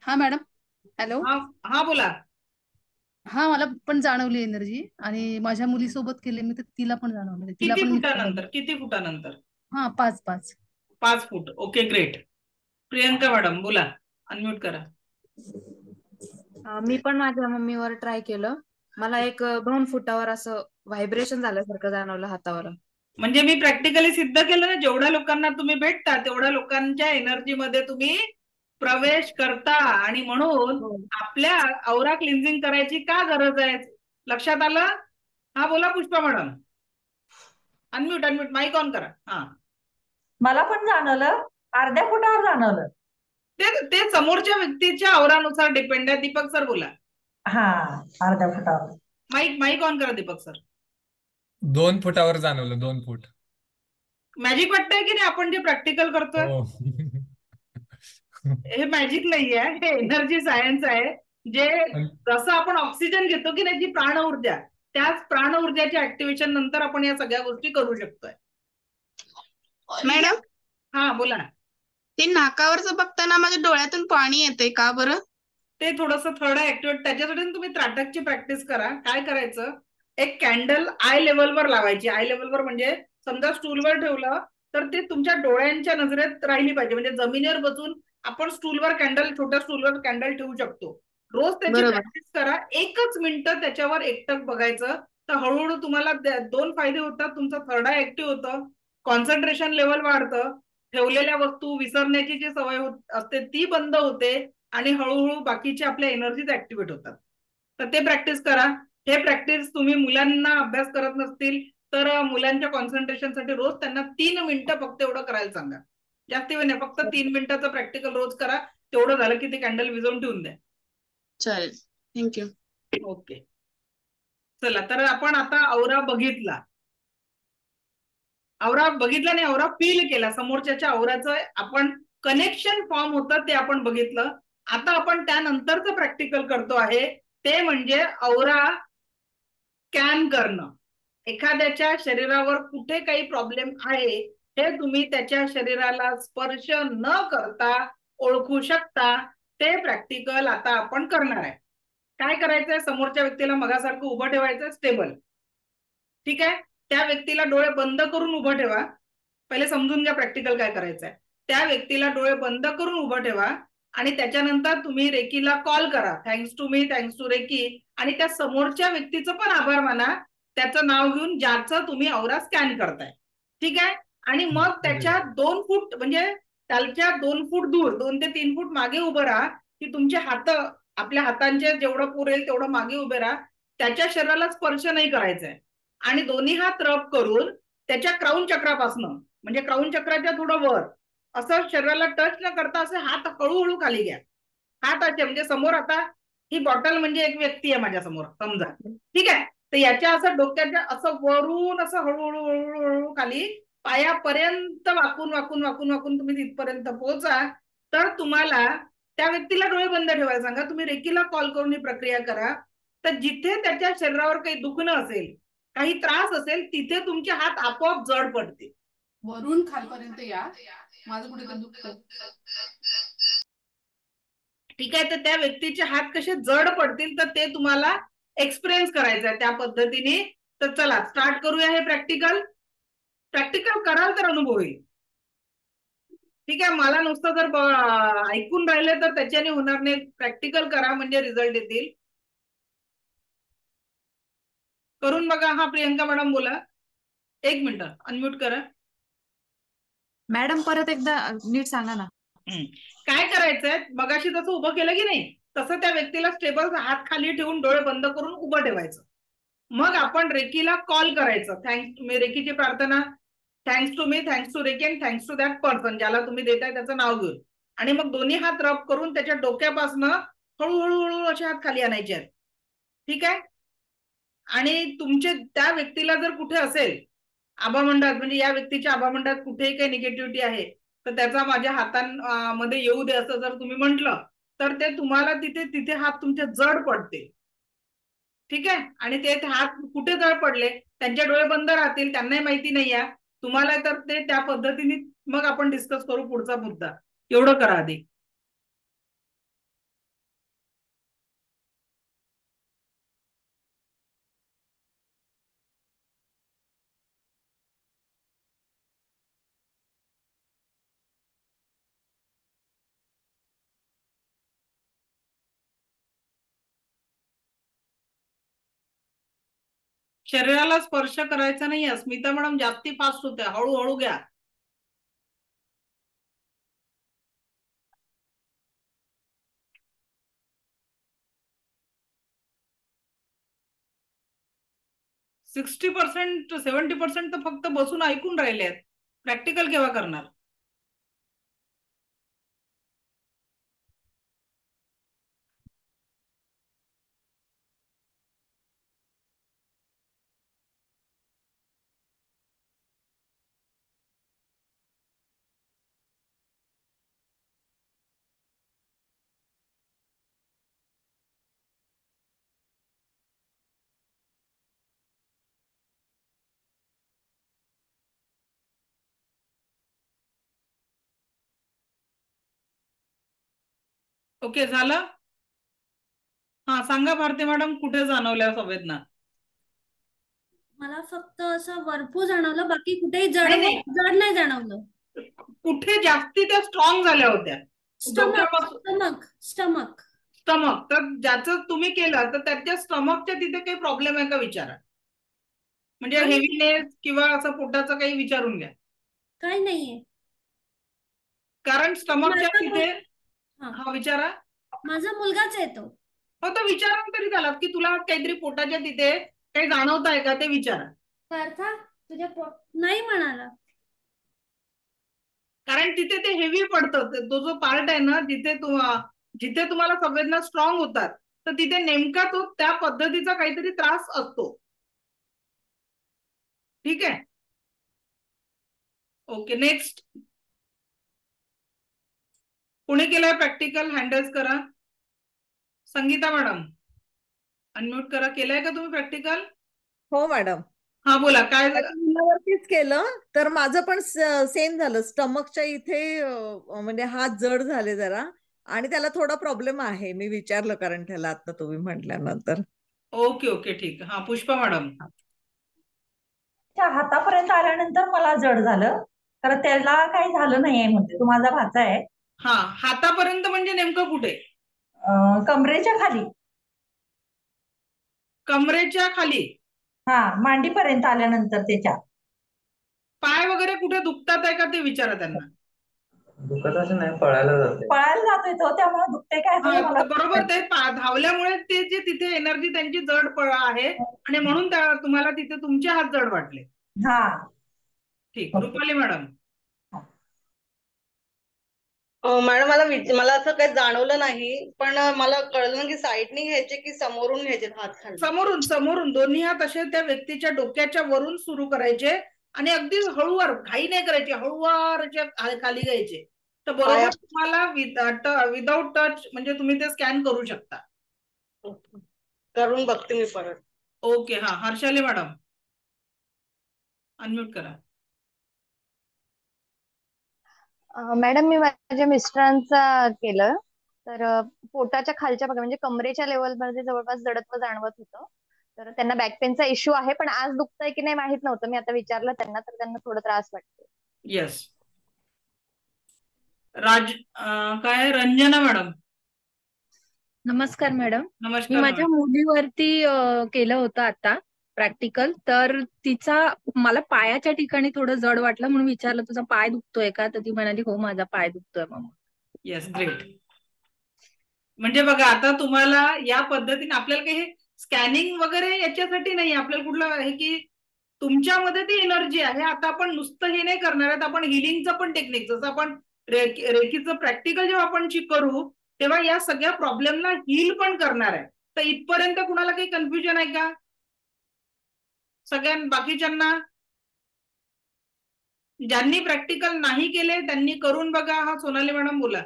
हा मॅडम. हॅलो. हा हा बोला. हा, मला पण जाणवली एनर्जी आणि माझ्या मुलीसोबत केले मी तर तिला पण जाणवलं, तिला किती पण मी फुटानंतर? किती फुटानंतर? हा 5-5. 5 foot. Okay, great. Priyanka madam बोला, अनम्यूट करा. मी पण माझ्या मम्मीवर ट्राय केलं. मला एक 2 फुटावर असं व्हायब्रेशन झाल्यासारखं जाणवलं हातावर. म्हणजे मी प्रॅक्टिकली सिद्ध केलं ना, जेवढ्या लोकांना तुम्ही भेटता तेवढ्या लोकांच्या एनर्जी मध्ये तुम्ही प्रवेश करता, आणि म्हणून हो. आपल्या औरा क्लिन्झिंग करायची का गरज आहे, लक्षात आलं? हा बोला Pushpa madam. Unmute mic on करा. हा, मला पण जाणवलं, अर्ध्या फुटावर जाणवलं. ते समोरच्या व्यक्तीच्या औरानुसार डिपेंड आहे. दीपक सर बोला. हा, अर्ध्या फुटावर. माईक ऑन करा दीपक सर. 2 फुटावर जाणवलं, 2 फूट. मॅजिक वाटतंय की नाही आपण जे प्रॅक्टिकल करतोय? हो. हे मॅजिक नाहीये, हे एनर्जी सायन्स आहे. जे जसं आपण ऑक्सिजन घेतो की नाही, जी प्राण ऊर्जा, त्याच प्राण ऊर्जाच्या ऍक्टिव्हेशन नंतर आपण या सगळ्या गोष्टी करू शकतोय. मॅडम, हा बोला. ते नाकावरचं बघताना माझ्या डोळ्यातून पाणी येतंय, का बरं? ते थोडंसं थर्ड ऍक्टिव्हेट, त्याच्यासाठी तुम्ही त्राटकची प्रॅक्टिस करा. काय करायचं, एक कॅन्डल आय लेवलवर लावायची. आय लेवलवर म्हणजे समजा स्टूलवर ठेवलं तर ते तुमच्या डोळ्यांच्या नजरेत राहिली पाहिजे. म्हणजे जमिनीवर बसून आपण स्टूलवर कॅन्डल, छोट्या स्टूलवर कॅन्डल ठेवू शकतो. रोज त्याची बरोबर. प्रॅक्टिस करा. 1च मिनिटं त्याच्यावर एकटक बघायचं, तर हळूहळू तुम्हाला 2 फायदे होतात. तुमचं थर्ड आय ऍक्टिव्ह होतं, कॉन्सन्ट्रेशन लेवल वाढतं, ठेवलेल्या वस्तू विसरण्याची जी सवय असते ती बंद होते, आणि हळूहळू बाकीचे आपल्या एनर्जीज ऍक्टिव्हेट होतात. तर ते प्रॅक्टिस करा. हे प्रॅक्टिस तुम्ही मुलांना अभ्यास करत नसतील तर मुलांच्या कॉन्सन्ट्रेशनसाठी रोज त्यांना 3 मिनिटं फक्त एवढं करायला सांगा. जास्ती वेळ नाही, फक्त 3 मिनिटाचं प्रॅक्टिकल रोज करा. तेवढं झालं की ते कॅन्डल विझवून ठेवून द्या. चालेल, थँक्यू. ओके, चला. तर आपण आता औरा बघितला. औरा बघितला नाही, औरा फील केला. समोरच्याच्या औराचं आपण कनेक्शन फॉर्म होतं ते आपण बघितलं. आता आपण त्यानंतरचं प्रॅक्टिकल करतो आहे, ते म्हणजे औरा स्कॅन करणं. एखाद्याच्या शरीरावर कुठे काही प्रॉब्लेम आहे हे तुम्ही त्याच्या शरीराला स्पर्श न करता ओळखू शकता. ते प्रॅक्टिकल आता आपण करणार आहे. काय करायचंय, समोरच्या व्यक्तीला मगासारखं उभं ठेवायचं, स्टेबल. ठीक आहे. त्या व्यक्तीला डोळे बंद करून उभं ठेवा. पहिले समजून घ्या प्रॅक्टिकल काय करायचंय. त्या व्यक्तीला डोळे बंद करून उभं ठेवा, आणि त्याच्यानंतर तुम्ही रेकीला कॉल करा, thanks to me, thanks to reiki, आणि त्या समोरच्या व्यक्तीचं पण आभार माना, त्याचं नाव घेऊन ज्याचं तुम्ही औरा स्कॅन करताय. ठीक आहे. आणि मग त्याच्या 2 फूट म्हणजे त्याच्या 2 फूट दूर, 2 ते 3 फूट मागे उभं राहा, की तुमचे हात आपल्या हातांचे जेवढं पुरेल तेवढं मागे उभे राहा. त्याच्या शरीराला स्पर्श नाही करायचंय, आणि दोन्ही हात रब करून त्याच्या क्राऊन चक्रापासनं, म्हणजे क्राऊन चक्राच्या थोडं वर असं शरीराला टच न करता असे हात हळूहळू खाली घ्या. हात असे म्हणजे समोर, आता ही बॉटल म्हणजे एक व्यक्ती आहे माझ्या समोर समजा. ठीक आहे. तर याच्या असं डोक्याच्या असं वरून असं हळूहळू हळूहळू हळू खाली पायापर्यंत वाकून वाकून वाकून वाकून तुम्ही तिथपर्यंत पोहोचा. तर तुम्हाला त्या व्यक्तीला डोळे बंद ठेवायला सांगा. तुम्ही रेकीला कॉल करून ही प्रक्रिया करा. तर जिथे त्याच्या शरीरावर काही दुखणं असेल, काही त्रास असेल, तिथे तुमचे हात आपोआप जड पडतील. वरून खालपर्यंत या, माझं कुठे दुखतं. ठीक आहे. तर त्या व्यक्तीचे हात कसे जड पडतील तर ते तुम्हाला एक्सपिरियन्स करायचं आहे त्या पद्धतीने. तर चला स्टार्ट करूया हे प्रॅक्टिकल. प्रॅक्टिकल कराल तर अनुभव येईल. ठीक आहे. मला नुसतं जर ऐकून राहिले तर त्याच्याने होणार नाही. प्रॅक्टिकल करा म्हणजे रिझल्ट येतील. करून बघा. हा प्रियंका मॅडम बोला. 1 मिनिट अनम्यूट करा. मॅडम, परत एकदा नीट सांगा ना. काय करायचंय, मगाशी जसं उभं केलं की नाही तसं त्या व्यक्तीला स्टेबल हात खाली ठेवून डोळे बंद करून उभं ठेवायचं. मग आपण रेकीला कॉल करायचं. थँक्स टू मी, रेकीची प्रार्थना, thanks to me, thanks to reiki, and thanks to that person, ज्याला तुम्ही देताय त्याचं नाव घेऊन. आणि मग दोन्ही हात रब करून त्याच्या डोक्यापासनं हळूहळू हळू असे हात खाली आणायचे आहेत. ठीक आहे. आणि तुमचे त्या व्यक्तीला जर कुठे असेल आभामंडळात, म्हणजे या व्यक्तीच्या आभामंडळात कुठेही काही निगेटिव्हिटी आहे तर त्याचा माझ्या हातांमध्ये येऊ दे असं जर तुम्ही म्हटलं तर ते तुम्हाला तिथे हात तुमचे जड पडते. ठीक आहे. आणि ते हात कुठे जड पडले, त्यांचे डोळे बंद राहतील, त्यांनाही माहिती नाही आहे तुम्हाला, तर ते त्या पद्धतीने मग आपण डिस्कस करू पुढचा मुद्दा. एवढं करा आधी. शरीराला स्पर्श करायचा नाही. अस्मिता मॅडम जास्ती फास्ट होते, हळूहळू घ्या. सिक्स्टी 70% तर फक्त बसून ऐकून राहिले आहेत. प्रॅक्टिकल केव्हा करणार? ओके, झालं. हा, सांगा भारती मॅडम, कुठे जाणवल्या संवेदना? मला फक्त असं वरपू जाणवलं, बाकी कुठेही नाही. जड नाही जाणवलं. कुठे जास्ती त्या स्ट्रॉंग झाल्या होत्या? स्टमक. स्टमक. तर ज्याचं तुम्ही केलं तर त्याच्या स्टमकच्या तिथे काही प्रॉब्लेम आहे का विचारा. म्हणजे हेवीनेस किंवा असं पोटाचं काही विचारून घ्या. काही नाहीये. कारण स्टमकच्या तिथे. हा. हा, विचारा. माझा मुलगाच आहे तो. हो, तर विचारा तरी त्याला की तुला काहीतरी पोटाच्या तिथे काही जाणवत आहे का ते विचारा. पार्था, तुझ्या नाही म्हणाला. कारण तिथे ते हेवी पडतं. तो जो पार्ट आहे ना, जिथे तुम्हाला संवेदना स्ट्रॉंग होतात, तर तिथे नेमका तो त्या पद्धतीचा काहीतरी त्रास असतो. ठीक आहे. Okay, next. कोणी केलाय प्रॅक्टिकल? हँडल्स करा. संगीता मॅडम, अनम्यूट करा. केलाय का तुम्ही प्रॅक्टिकल? हो मॅडम. हा, बोला. काय मुलावरतीच केलं तर माझं पण सेम झालं. स्टमकच्या इथे म्हणजे हात जड झाले जरा, आणि त्याला थोडा प्रॉब्लेम आहे. मी विचारलं कारण त्याला आता तुम्ही म्हटल्यानंतर. ओके, ठीक. हा, पुष्पा मॅडम. हातापर्यंत आल्यानंतर मला जड झालं, तर त्याला काही झालं नाहीये म्हणते. तो माझा भाचा आहे. हा, हातापर्यंत म्हणजे नेमकं कुठे? कमरेच्या खाली. कमरेच्या खाली? हा, मांडीपर्यंत आल्यानंतर त्याच्या. पाय वगैरे कुठे दुखतात आहे का ते विचारा त्यांना. दुखत असं नाही, पळायला जातोय तो, त्यामुळे दुखते काय बरोबर. ते धावल्यामुळे ते जे तिथे एनर्जी त्यांची जड आहे, आणि म्हणून तुम्हाला तिथे तुमचे हात जड वाटले. हा, ठीक. रुपाली मॅडम. मॅडम, मला असं काही जाणवलं नाही, पण मला कळलं की साईडनी घ्यायचे की समोरून घ्यायचे हात खाली? समोरून दोन्ही हात असे त्या व्यक्तीच्या डोक्याच्या वरून सुरू करायचे आणि अगदी हळूवार, घाई नाही करायची, हळूवार खाली घ्यायचे. तर बरोबर तुम्हाला विदाउट टच म्हणजे तुम्ही ते स्कॅन करू शकता. करून बघते मी परत. ओके. हा, हर्षाली मॅडम, अनम्यूट करा. मॅडम, मी माझ्या मिस्टरांचा केलं, तर पोटाच्या खालच्या भागात म्हणजे कमरेच्या लेवल मध्ये जवळपास जडत्व जाणवत होतं. तर त्यांना बॅक पेनचा इश्यू आहे, पण आज दुखतंय की नाही माहित नव्हतं. मी आता विचारलं त्यांना, तर त्यांना थोडा त्रास वाटतो. येस. काय रंजना मॅडम? नमस्कार मॅडम. मी नमस्कार. माझ्या मुलीवरती केलं होतं आता प्रॅक्टिकल, तर मला पायाच्या ठिकाणी थोडं जड वाटलं, म्हणून विचारलं तुझा पाय दुखतोय का, तर ती म्हणाली हो माझा पाय दुखतोय मम्मा. Yes, great. म्हणजे बघा, आता तुम्हाला या पद्धतीने आपल्याला काही स्कॅनिंग वगैरे याच्यासाठी नाही, आपल्याला कुठलं आहे की तुमच्यामध्ये ती एनर्जी आहे. आता आपण नुसतं हे नाही करणार आहेत, आपण हिलिंगचं पण टेक्निक, जसं आपण रेकीचं प्रॅक्टिकल जेव्हा आपण करू तेव्हा या सगळ्या प्रॉब्लेमला हील पण करणार आहे. तर इथपर्यंत कुणाला काही कन्फ्युजन आहे का? सगळ्या बाकीच्यांना? ज्यांनी प्रॅक्टिकल नाही केले त्यांनी करून बघा. हा सोनाली मॅडम बोला.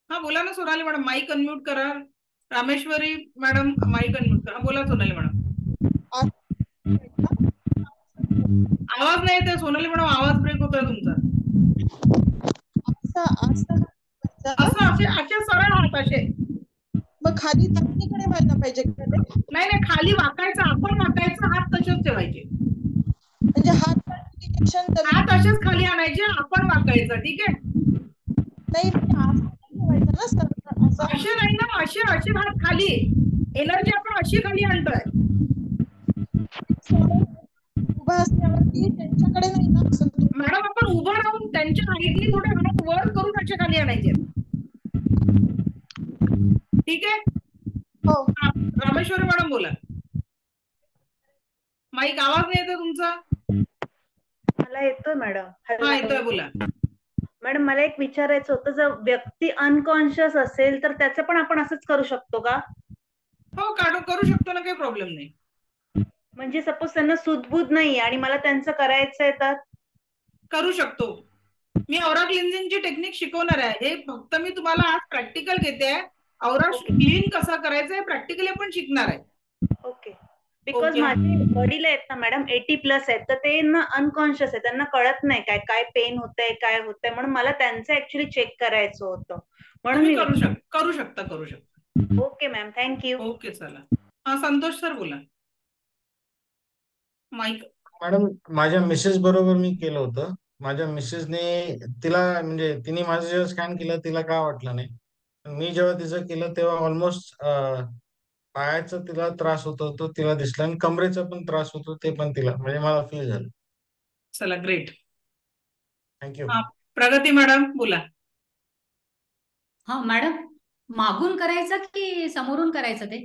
हा बोला ना सोनाली मॅडम, माईक अनम्यूट करा. रामेश्वरी मॅडम माईक अनम्यूट करा. बोला सोनाली मॅडम. आवाज नाही येते सोनाली मॅडम, आवाज ब्रेक होतोय तुमचा. असं असे असे सरळ हात असे. मग खाली जमिनीकडे व्हायला पाहिजे का ते? नाही नाही, खाली वाकायचं, आपण वाकायचं, हात तसेच ठेवायचे. म्हणजे हात असेच खाली आणायचे, आपण वाकायचं. ठीक आहे. नाही ठेवायचं ना सर, असे नाही ना, असे असे हात खाली, एनर्जी आपण अशी खाली आणतोय. उभा असल्यावरती त्यांच्याकडे नाही ना मॅडम, आपण उभं राहून त्यांच्या हाईटनी थोडे हात वर करून असे खाली आणायचे. ठीक आहे. हो. रामेश्वरी मॅडम बोला. माईक आवाज नाही येतो तुमचा. मला येतोय मॅडम. हा येतोय, बोला. मॅडम मला एक विचारायचं होतं, जर व्यक्ती अनकॉन्शियस असेल तर त्याचं पण आपण असंच करू शकतो का? हो, करू शकतो ना, काही प्रॉब्लेम नाही. म्हणजे सपोज त्यांना सुदबुद नाही आणि मला त्यांचं करायचंय तर करू शकतो. मी औरा क्लिन्झिंगची टेक्निक शिकवणार आहे. हे फक्त मी तुम्हाला आज प्रॅक्टिकल घेते. औरा क्लीन कसा करायचा हे प्रॅक्टिकली आपण शिकणार आहे. ओके. बिकॉज माझे बॉडीला आहेत ना मॅडम 80+ आहेत, तर ते ना अनकॉन्शियस आहे, त्यांना कळत नाही काय काय पेन होतंय काय होतंय, म्हणून मला त्यांचं ऍक्च्युली चेक करायचं होतं. म्हणून मी करू शकता. Okay ma'am, thank you. ओके, चला. हा संतोष सर बोला. माईक. मॅडम, माझ्या मिसेस बरोबर मी केलं होतं. माझ्या मिसेसने तिला म्हणजे तिने माझं जेव्हा स्कॅन केलं तिला काय वाटलं नाही. मी जेव्हा तिचं केलं तेव्हा ऑलमोस्ट पायाचा तिला त्रास होतो तो तिला दिसला आणि कमरेचा पण त्रास होतो ते पण तिला म्हणजे मला फील झालं. चला, ग्रेट. थँक्यू. प्रगती मॅडम बोला. हा मॅडम, मागून करायचं की समोरून करायचं? ते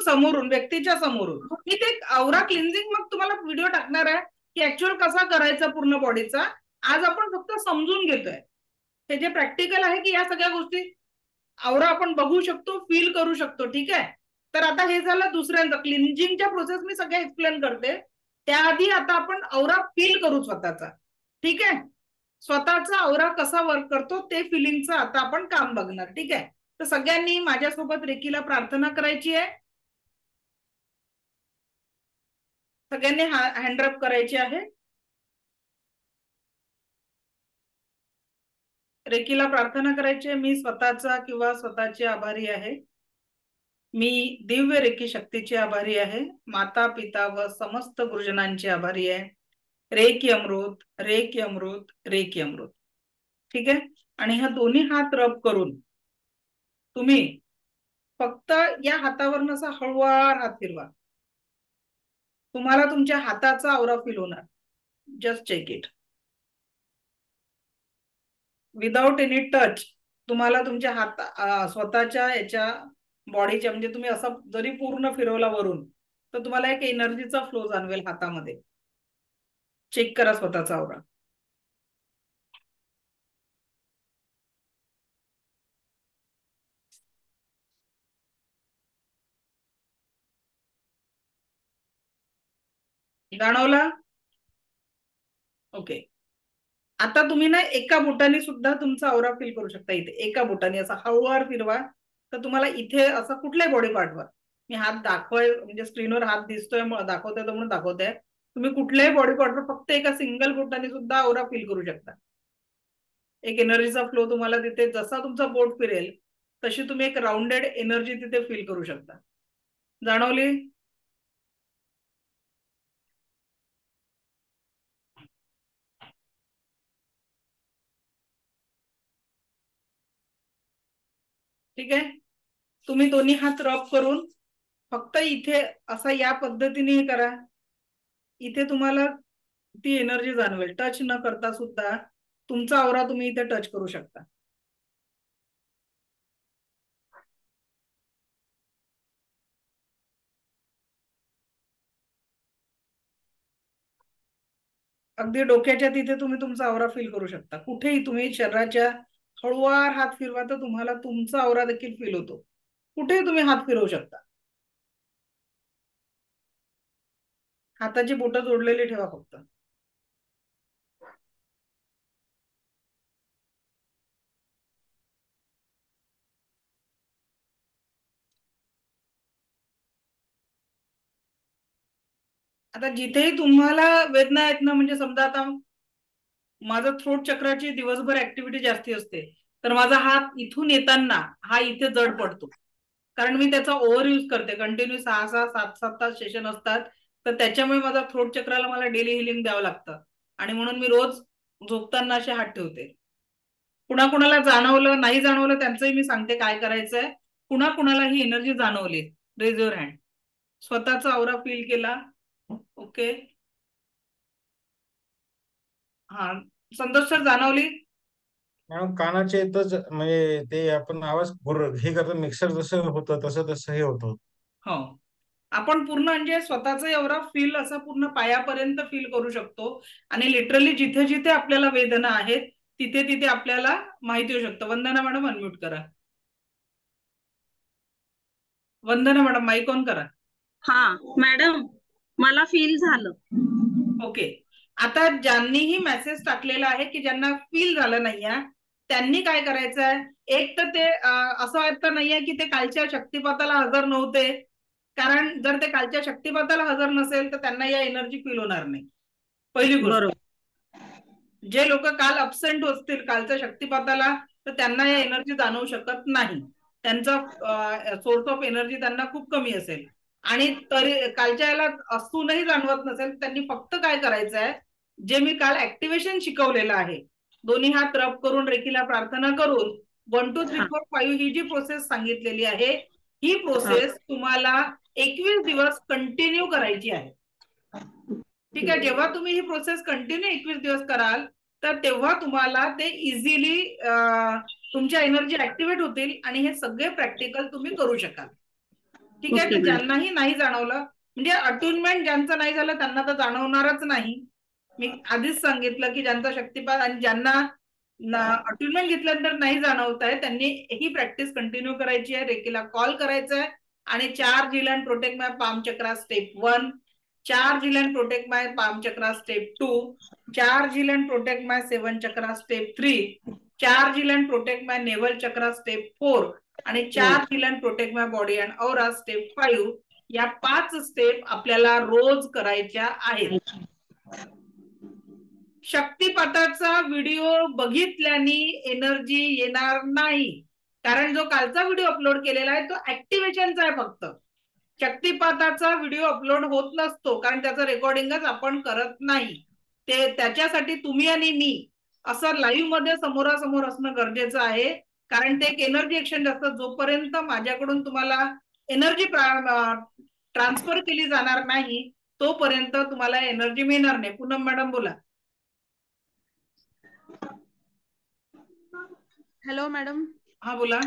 समोरून व्यक्तीच्या समोरून. मी ते औरा क्लिन्झिंग मग तुम्हाला व्हिडिओ टाकणार आहे की ऍक्च्युअल कसा करायचा पूर्ण बॉडीचा. आज आपण फक्त समजून घेतोय. हे जे प्रॅक्टिकल आहे की या सगळ्या गोष्टी औरा आपण बघू शकतो, फील करू शकतो. ठीक आहे. तर आता हे झालं दुसऱ्यांदा. क्लिन्झिंगच्या प्रोसेस मी सगळ्या एक्सप्लेन करते. त्याआधी आता आपण औरा फील करू स्वतःचा. ठीक आहे. स्वतःचा औरा कसा वर्क करतो ते फिलिंगचं आता आपण काम बघणार. ठीक आहे. तर सगळ्यांनी माझ्यासोबत रेकीला प्रार्थना करायची आहे. सगळ्यांनी हँडरप करायची आहे. रेकीला प्रार्थना करायची आहे. मी स्वतःचा किंवा स्वतःची आभारी आहे. मी दिव्य रेकी शक्तीची आभारी आहे. माता पिता व समस्त गुरुजनांची आभारी आहे. रेकी अमृत, रेकी अमृत, रेकी अमृत. ठीक आहे. आणि ह्या दोन्ही हात रब करून तुम्ही फक्त या हातावरनं असा हळूवार हात फिरवा. तुम्हाला तुमच्या हाताचा औरा फील होणार. Just check it. Without any touch तुम्हाला तुमच्या स्वतःच्या याच्या बॉडीच्या म्हणजे तुम्ही असं जरी पूर्ण फिरवला वरून तर तुम्हाला एक एनर्जीचा फ्लो जाणवेल हातामध्ये. चेक करा स्वतःचा औरा. जाणवला? ओके. आता तुम्ही ना एका बोटाने सुद्धा तुमचा औरा फील करू शकता. इथे एका बोटाने असा हळूवार फिरवा तर तुम्हाला इथे असं कुठल्याही बॉडी पार्टवर, मी हात म्हणजे स्क्रीनवर हात दिसतोय दाखवतोय म्हणून दाखवतोय, तुम्ही कुठल्याही बॉडी पार्टवर फक्त एका सिंगल बोटाने सुद्धा औरा फील करू शकता. एक एनर्जीचा फ्लो तुम्हाला तिथे जसा तुमचा बोट फिरेल तशी तुम्ही एक राउंडेड एनर्जी तिथे फील करू शकता. जाणवली? ठीक आहे. तुम्ही दोन्ही हात रब करून फक्त इथे असा या पद्धतीने हे करा. इथे तुम्हाला ती एनर्जी जाणवेल. टच न करता सुद्धा तुमचा औरा तुम्ही इथे टच करू शकता. अगदी डोक्याच्या तिथे तुम्ही तुमचा औरा फील करू शकता. कुठेही तुम्ही शरीराच्या हळूवार हात फिरवा तर तुम्हाला तुमचा औरा देखील फील होतो. कुठेही तुम्ही हात फिरवू शकता. हाताची बोटं जोडलेली ठेवा फक्त. आता जिथेही तुम्हाला वेदना आहेत ना, म्हणजे समजा आता माझं थ्रोट चक्राची दिवसभर ऍक्टिव्हिटी जास्ती असते, तर माझा हात इथून येताना हा इथे जड पडतो, कारण मी त्याचा ओव्हर यूज करते. कंटिन्यू 6-6, 7-7 तास सेशन असतात, तर त्याच्यामुळे माझा थ्रोट चक्राला मला डेली हिलिंग द्यावं लागतं, आणि म्हणून मी रोज झोपताना असे हात ठेवते. कुणाकुणाला जाणवलं नाही जाणवलं त्यांचंही मी सांगते काय करायचंय. कुणाकुणाला ही एनर्जी जाणवली, रेज युअर हँड. स्वतःचा औरा फील केला. ओके, हा संतोष सर जाणवली? मॅडम कानाच्या इथंच म्हणजे ते आपण आवाज हे करतो, मिक्सर जसं होतं तसं हे होतं. हो, आपण पूर्ण म्हणजे स्वतःचा एवढा फील असा पूर्ण पायापर्यंत फील करू शकतो, आणि लिटरली जिथे जिथे आपल्याला वेदना आहेत तिथे तिथे आपल्याला माहिती होऊ शकतं. वंदना मॅडम अनम्यूट करा. वंदना मॅडम माईक ऑन करा. हा मॅडम, मला फील झालं. ओके, आता ज्यांनीही मेसेज टाकलेला आहे की ज्यांना फील झालं नाहीये त्यांनी काय करायचंय, एक तर ते असं अर्थ नाहीये की ते कालच्या शक्तिपाताला हजर नव्हते, कारण जर ते कालच्या शक्तिपाताला हजर नसेल तर त्यांना या एनर्जी फील होणार नाही. पहिली गोष्ट, जे लोक काल अब्सेंट असतील कालच्या शक्तिपाताला, तर त्यांना या एनर्जी जाणवू शकत नाही. त्यांचा सोर्स ऑफ एनर्जी त्यांना खूप कमी असेल, आणि तरी कालच्या याला असूनही जाणवत नसेल, त्यांनी फक्त काय करायचंय, जे मी काल ऍक्टिव्हेशन शिकवलेलं आहे, दोन्ही हात रब करून रेखीला प्रार्थना करून 1 2 3 4 5 ही जी प्रोसेस सांगितलेली आहे, ही प्रोसेस तुम्हाला 21 दिवस कंटिन्यू करायची आहे. ठीक आहे, जेव्हा तुम्ही ही प्रोसेस कंटिन्यू 21 दिवस कराल तर तेव्हा तुम्हाला ते इझिली तुमच्या एनर्जी ऍक्टिव्हेट होतील, आणि हे सगळे प्रॅक्टिकल तुम्ही करू शकाल. ठीक आहे, तर ज्यांनाही नाही जाणवलं, म्हणजे अट्युनमेंट ज्यांचं नाही झालं त्यांना तर जाणवणारच नाही. मी आधीच सांगितलं की ज्यांचा शक्तिपात आणि ज्यांना अट्युनमेंट घेतल्यानंतर नाही जाणवत आहे त्यांनी ही प्रॅक्टिस कंटिन्यू करायची आहे. रेकीला कॉल करायचा आहे आणि charge, heal and protect my palm chakra step 1, charge, heal and protect my palm chakra step 2, charge, heal and protect my 7 chakra step 3, charge, heal and protect my navel chakra step 4, आणि charge, heal and protect my body and aura step 5. या 5 step आपल्याला रोज करायच्या आहेत. शक्तिपाताचा video बघितल्याने energy येणार नाही, कारण जो कालचा व्हिडिओ अपलोड केलेला आहे तो ऍक्टिव्हेशनचा आहे फक्त. शक्तिपाताचा व्हिडिओ अपलोड होत नसतो, कारण त्याचं रेकॉर्डिंगच आपण करत नाही. ते त्याच्यासाठी तुम्ही आणि मी असं लाईव्ह मध्ये समोरासमोर असणं गरजेचं आहे, कारण ते एक एनर्जी एक्सचेंज असतं. जोपर्यंत माझ्याकडून तुम्हाला एनर्जी ट्रान्सफर केली जाणार नाही तोपर्यंत तुम्हाला एनर्जी मिळणार नाही. पूनम मॅडम बोला. Hello madam. हा बोला.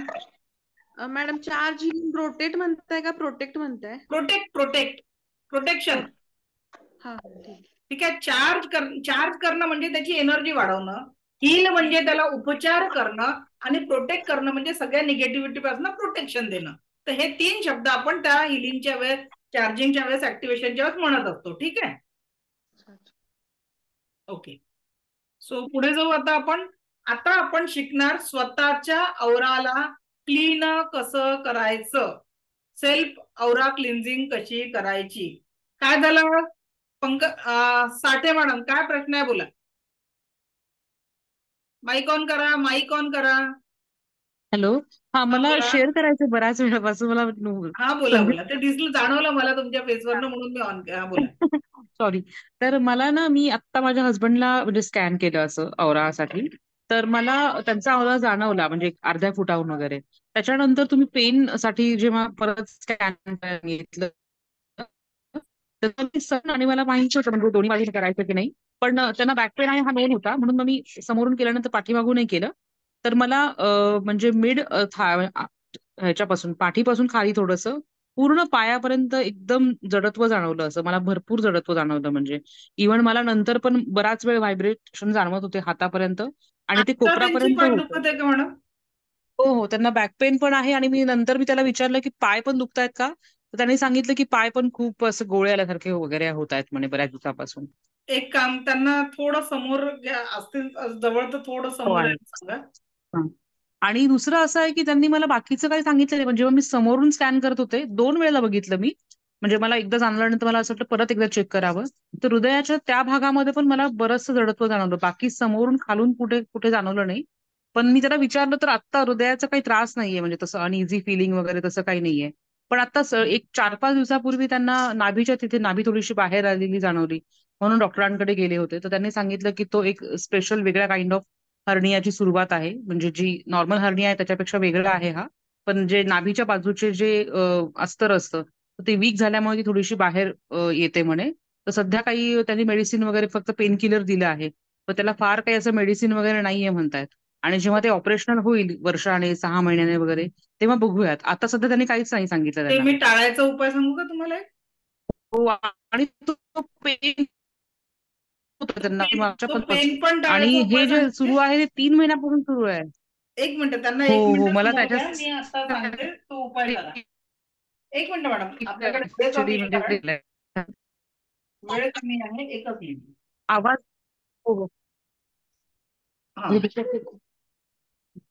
मॅडम, चार्ज रोटेट म्हणताय का प्रोटेक्ट म्हणताय? प्रोटेक्शन. हा ठीक आहे, चार्ज करणं म्हणजे त्याची एनर्जी वाढवणं, हील म्हणजे त्याला उपचार करणं, आणि प्रोटेक्ट करणं म्हणजे सगळ्या निगेटिव्हिटी पासून प्रोटेक्शन देणं. तर हे 3 शब्द आपण त्या हिलिंगच्या वेळेस, चार्जिंगच्या वेळेस, ऍक्टिव्हेशनच्या वेळेस म्हणत असतो. ठीक आहे, ओके. सो पुढे जाऊ आता आपण शिकणार स्वतःच्या औराला क्लीन कसं करायचं, सेल्फ औरा क्लिन्झिंग कशी करायची. काय झालं साठे मॅडम, काय प्रश्न आहे बोला. माईक ऑन करा, माईक ऑन करा. हॅलो, हा मला बोला. शेअर करायचं बऱ्याच वेळापासून मला हा बोला. ते दिसलं, जाणवलं मला तुमच्या फेसवरनं, म्हणून मी ऑन केला. बोला. सॉरी. तर मला ना, मी आत्ता माझ्या हस्बंडला म्हणजे स्कॅन केलं असं औरासाठी, तर मला त्यांचा औरा जाणवला म्हणजे अर्ध्या फुटाहून वगैरे. त्याच्यानंतर तुम्ही पेन साठी जेव्हा परत स्कॅन घेतलं तर मी सण, आणि मला माहिती होतं म्हणजे दोन्ही बाजूने करायचं की नाही, पण त्यांना बॅक पेन आहे हा नोन होता, म्हणून मग मी समोरून केल्यानंतर पाठीमागूनही केलं. तर मला म्हणजे मिड ह्याच्यापासून पाठीपासून खाली थोडंसं पूर्ण पायापर्यंत एकदम जडत्व जाणवलं. असं मला भरपूर जडत्व जाणवलं. म्हणजे इव्हन मला नंतर पण बराच वेळ व्हायब्रेशन जाणवत होते हातापर्यंत, आणि ते आता त्यांची कोपरापर्यंत पाठ होतं. दुखत आहे का मॅडम? हो, त्यांना बॅक पेन पण आहे, आणि मी त्याला विचारलं की पाय पण दुखतायत का, तर त्यांनी सांगितलं की पाय पण खूप असं गोळे आल्यासारखे वगैरे होत आहेत म्हणे बऱ्याच दिवसापासून. एक काम, त्यांना थोडं समोर असतील जवळ तर थोडं हो समोर आहे. यायला सांगा. हां. आणि दुसरं असं आहे की त्यांनी मला बाकीचं काही सांगितलं नाही, पण जेव्हा मी समोरून स्कॅन करत होते 2 वेळेला बघितलं मी. म्हणजे मला एकदा जाणल्यानंतर मला असं वाटलं परत एकदा चेक करावं. तर हृदयाच्या त्या भागामध्ये पण मला बरचसं जडत्व जाणवलं. बाकी समोरून खालून कुठे कुठे जाणवलं नाही. पण मी त्याला विचारलं तर आत्ता हृदयाचा काही त्रास नाहीये, म्हणजे तसं अनइझी फीलिंग वगैरे तसं काही नाहीये. पण आता एक 4-5 दिवसापूर्वी त्यांना नाभीच्या तिथे नाभी थोडीशी बाहेर आलेली जाणवली. म्हणून डॉक्टरांकडे गेले होते. तर त्यांनी सांगितलं की तो एक स्पेशल वेगळ्या काइंड ऑफ हर्नियाची सुरुवात आहे. म्हणजे जी नॉर्मल हर्निया आहे त्याच्यापेक्षा वेगळा आहे हा. पण जे नाभीच्या बाजूचे जे अस्तर असतं ते वीक झाल्यामुळे ती थोडीशी बाहेर येते म्हणे. तर सध्या काही त्यांनी मेडिसिन वगैरे फक्त पेन किलर दिलं आहे. पण त्याला फार काही असं मेडिसिन वगैरे नाहीये म्हणतायत. आणि जेव्हा ते ऑपरेशनल होईल वर्षाने 6 महिन्याने वगैरे तेव्हा बघूयात. आता सध्या त्यांनी काहीच नाही सांगितलं ते त्यांना. मी टाळायचा उपाय सांगू का तुम्हाला एक? हो आणि तो पेन होता तो त्यांना पेन मागच्या तो पेन पण आणि टाळायचा उपाय हे जे सांगते. सुरू आहे ते 3 महिन्यापासून सुरू आहे. एक मिनिट, त्यांना हो, 1 हो. मिनिट मला समोर द्या, त्याच्याच मी आता सांगते तो उपाय करा. 1 मिनिट मॅडम, आपल्याकडे वेळ कमी ऍक्च्युअली आहे म्हणजे कारण दिलंय. वेळ कमी आहे. एकच मिनिट. आवाज हो, हो. हा,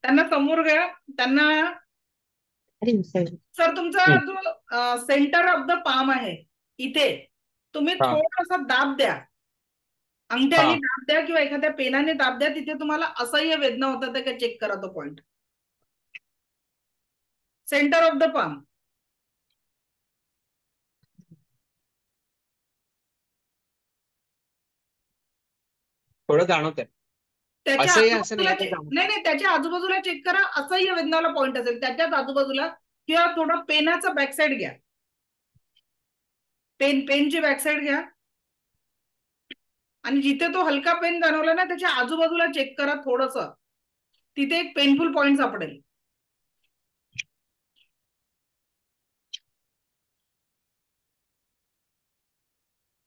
त्यांना समोर घ्या. त्यांना सर तुमचा जो सेंटर ऑफ द पाम आहे इथे तुम्ही हा थोडासा दाब द्या. अंगठ्याने हा दाब द्या किंवा एखाद्या पेनाने दाब द्या. तिथे तुम्हाला असह्य वेदना होतात का चेक करा तो point. Centre of the palm. थोडं जाणवतंय. त्याच्या असंही असं आजूबाजूला नाही की जाणवत. नाही नाही, त्याच्या आजूबाजूला चेक करा. असह्य वेदनाला पॉइंट असेल त्याच्याच आजूबाजूला, किंवा थोडं पेनाचा बॅकसाइड घ्या. पेनची बॅकसाइड घ्या आणि जिथे तो हलका पेन जाणवला ना त्याच्या आजूबाजूला चेक करा थोडस. तिथे एक पेनफुल पॉइंट सापडेल.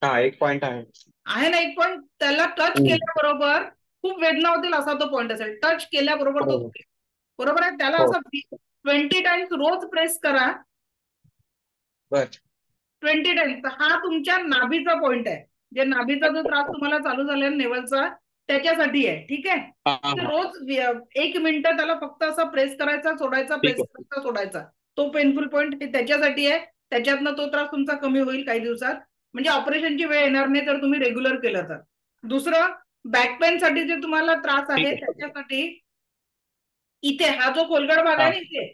हा एक पॉइंट आहे. आहे ना एक पॉइंट. त्याला टच केल्याबरोबर खूप वेदना होतील असा तो पॉइंट असेल. टच केल्याबरोबर तो हो दुखेल. बरोबर आहे. त्याला हो असं 20 टाइम्स रोज प्रेस करा. बर 20 टाइम्स. हा तुमच्या नाभीचा पॉइंट आहे. जे नाभीचा जो त्रास तुम्हाला चालू झाला नेवलचा त्याच्यासाठी आहे. ठीक आहे. हा ते हा रोज 1 मिनिट त्याला फक्त असा प्रेस करायचा, सोडायचा, ठीक प्रेस आहे करायचा, सोडायचा. तो पेनफुल पॉइंट हे त्याच्यासाठी आहे. त्याच्यातनं तो त्रास तुमचा कमी होईल काही दिवसात. म्हणजे ऑपरेशनची वेळ येणार नाही जर तुम्ही रेग्युलर केलं तर. दुसरं, बॅक पेन साठी जे तुम्हाला त्रास ठीक आहे आहे त्याच्यासाठी इथे हा जो खोलगट भाग आहे हा ना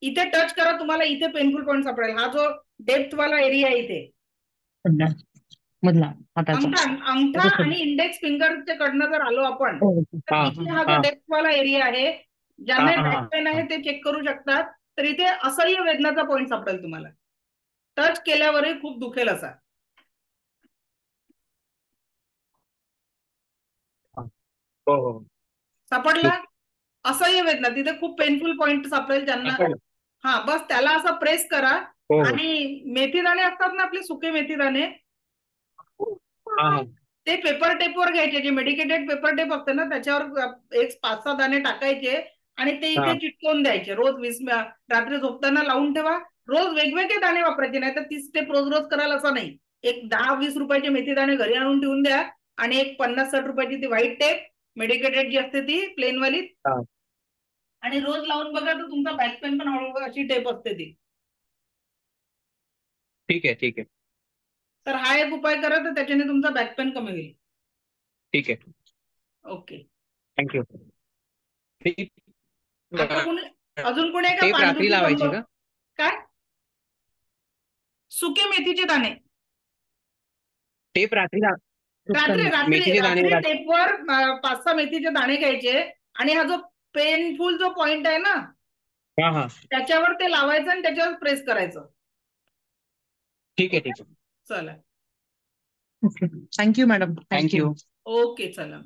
इथे टच करा. तुम्हाला इथे पेनफुल पॉइंट सापडेल. हा जो डेप्थ वाला एरिया आहे इथे मधला हाताचा अंगठा आणि इंडेक्स फिंगरच्या कडनं जर आलो आपण तर हा इथे हा जो हा डेप्थ वाला एरिया आहे, हा ज्यांना हा बॅक पेन आहे ते चेक करू शकतात. तर इथे असह्य वेदनाचा पॉइंट सापडेल तुम्हाला. टच केल्यावरही खूप दुखेल असा. हो हो सापडला. असह्य वेदना तिथे खूप पेनफुल पॉइंट सापडेल ज्यांना. सापडलं. हा बस त्याला असं प्रेस करा. हो हो आणि मेथी दाणे असतात ना आपले, सुके मेथी दाणे, हा हा ते पेपर टेपवर घ्यायचे. जे मेडिकेटेड पेपर टेप असते ना त्याच्यावर एक 5-6 दाणे टाकायचे आणि ते हा इथे चिटकवून द्यायचे. रोज 20 रात्री झोपताना लावून ठेवा. रोज वेगवेगळे दाणे वापरायचे. नाही तर 30 स्टेप रोज करायला असं नाही. एक 10-20 रुपयाचे मेथी दाणे घरी आणून ठेवून द्या आणि एक 50-60 रुपयाची ती व्हाईट टेप मेडिकेटेड जी असते ती प्लेनवाली, हा आणि रोज लावून बघा तर तुमचा बॅक पेन पण हळूहळू अशी टेप असते ती. ठीक आहे ठीक आहे तर हा एक उपाय करा तर त्याच्याने तुमचा बॅक पेन कमी होईल. ठीक आहे. ओके. थँक्यू. आता कोणी अजून कोणी आहे का टेप रात्री पाठदुखी लावायची कंबर? का? काय? सुके मेथीचे दाणे टेप रात्री रात्री रात्री मेथीचे दाणे रात्री टेपवर 5-6 मेथीचे दाणे घ्यायचे आणि हा जो पेनफुल जो पॉइंट आहे ना हा हा त्याच्यावर ते लावायचं आणि त्याच्यावर प्रेस करायचं. ठीक आहे ठीक आहे. चला. Thank you madam. थँक्यू. ओके चला.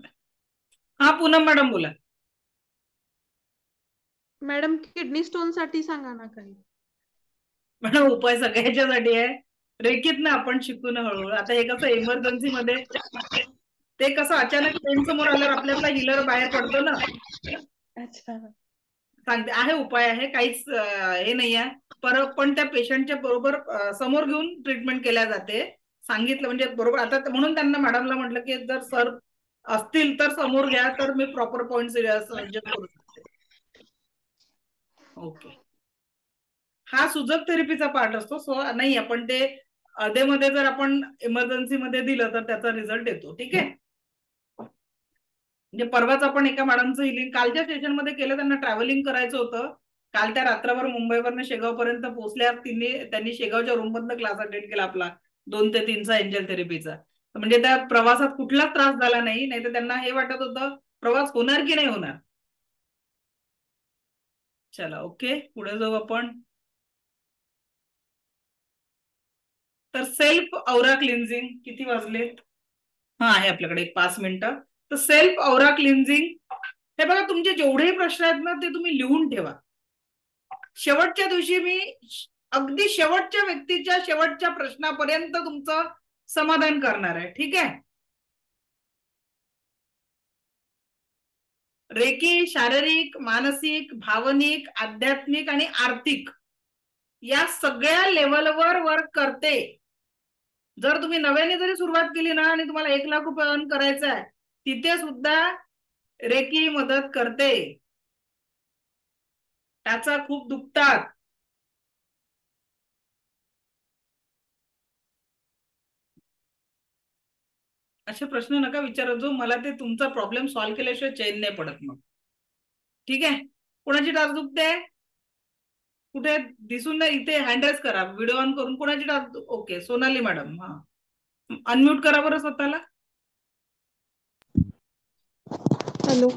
हा पूनम मॅडम बोला. मॅडम किडनी स्टोन साठी सांगा ना काही. मॅडम उपाय सगळ्याच्यासाठी आहे. रेखीत ना आपण शिकू ना हळूहळू. आता हे कसं इमर्जन्सी मध्ये ते कसं अचानक पेन समोर आल्यावर आपल्यातला हिलर बाहेर पडतो ना. अच्छा. सांगते आहे, उपाय आहे, काहीच हे नाही आहे. पण त्या पेशंटच्या बरोबर समोर घेऊन ट्रीटमेंट केल्या जाते. सांगितलं म्हणजे बरोबर. आता म्हणून त्यांना मॅडमला म्हटलं की जर सर असतील तर समोर घ्या, तर मी प्रॉपर पॉइंट सजेस्ट करू शकते. ओके, हा सुजक थेरपीचा पार्ट असतो. सो नाही, आपण ते अधेमध्ये जर आपण इमर्जन्सी मध्ये दिलं तर त्याचा रिझल्ट येतो. ठीक आहे. म्हणजे परवाच आपण एका मॅडमचं हिलिंग कालच्या सेशन मध्ये केलं. त्यांना ट्रॅव्हलिंग करायचं होतं. काल त्या रात्रभर मुंबईवरनं शेगाव पर्यंत पोहोचल्या. त्यांनी शेगावच्या रूम मधनं क्लास अटेंड केला आपला 2 ते 3चा एंजल थेरपीचा. म्हणजे त्या प्रवासात कुठलाच त्रास झाला नाही. तर त्यांना हे वाटत होतं प्रवास होणार की नाही होणार. चला ओके, पुढे जाऊ आपण. तर सेल्फ औरा क्लिन्झिंग किती वाजले? हा, आहे आपल्याकडे 5 मिनिटं. तर सेल्फ औरा क्लिन्झिंग, हे बघा तुमचे जेवढेही प्रश्न आहेत ना ते तुम्ही लिहून ठेवा. शेवटच्या दिवशी मी अगदी शेवटच्या व्यक्तीच्या शेवटच्या प्रश्नापर्यंत तुमचं समाधान करणार आहे. ठीक आहे. रेकी शारीरिक, मानसिक, भावनिक, आध्यात्मिक आणि आर्थिक या सगळ्या लेवलवर वर्क करते. जर तुम्ही नव्याने जरी सुरुवात केली ना आणि तुम्हाला 1 लाख रुपये अर्न करायचा आहे, तिथे सुद्धा रेकी मदत करते. त्याचा खूप दुखतात. असे प्रश्न नका विचारत जो मला ते तुमचा प्रॉब्लेम सॉल्व्ह केल्याशिवाय चैन नाही पडत मग. ठीक आहे. कोणाची टाच दुखते? कुठे दिसून नाही. इथे हँड रेस करा, व्हिडिओ ऑन करून. कोणाची टाच? Okay, Sonali madam. हा, अनम्यूट करा बरं स्वतःला. हॅलो,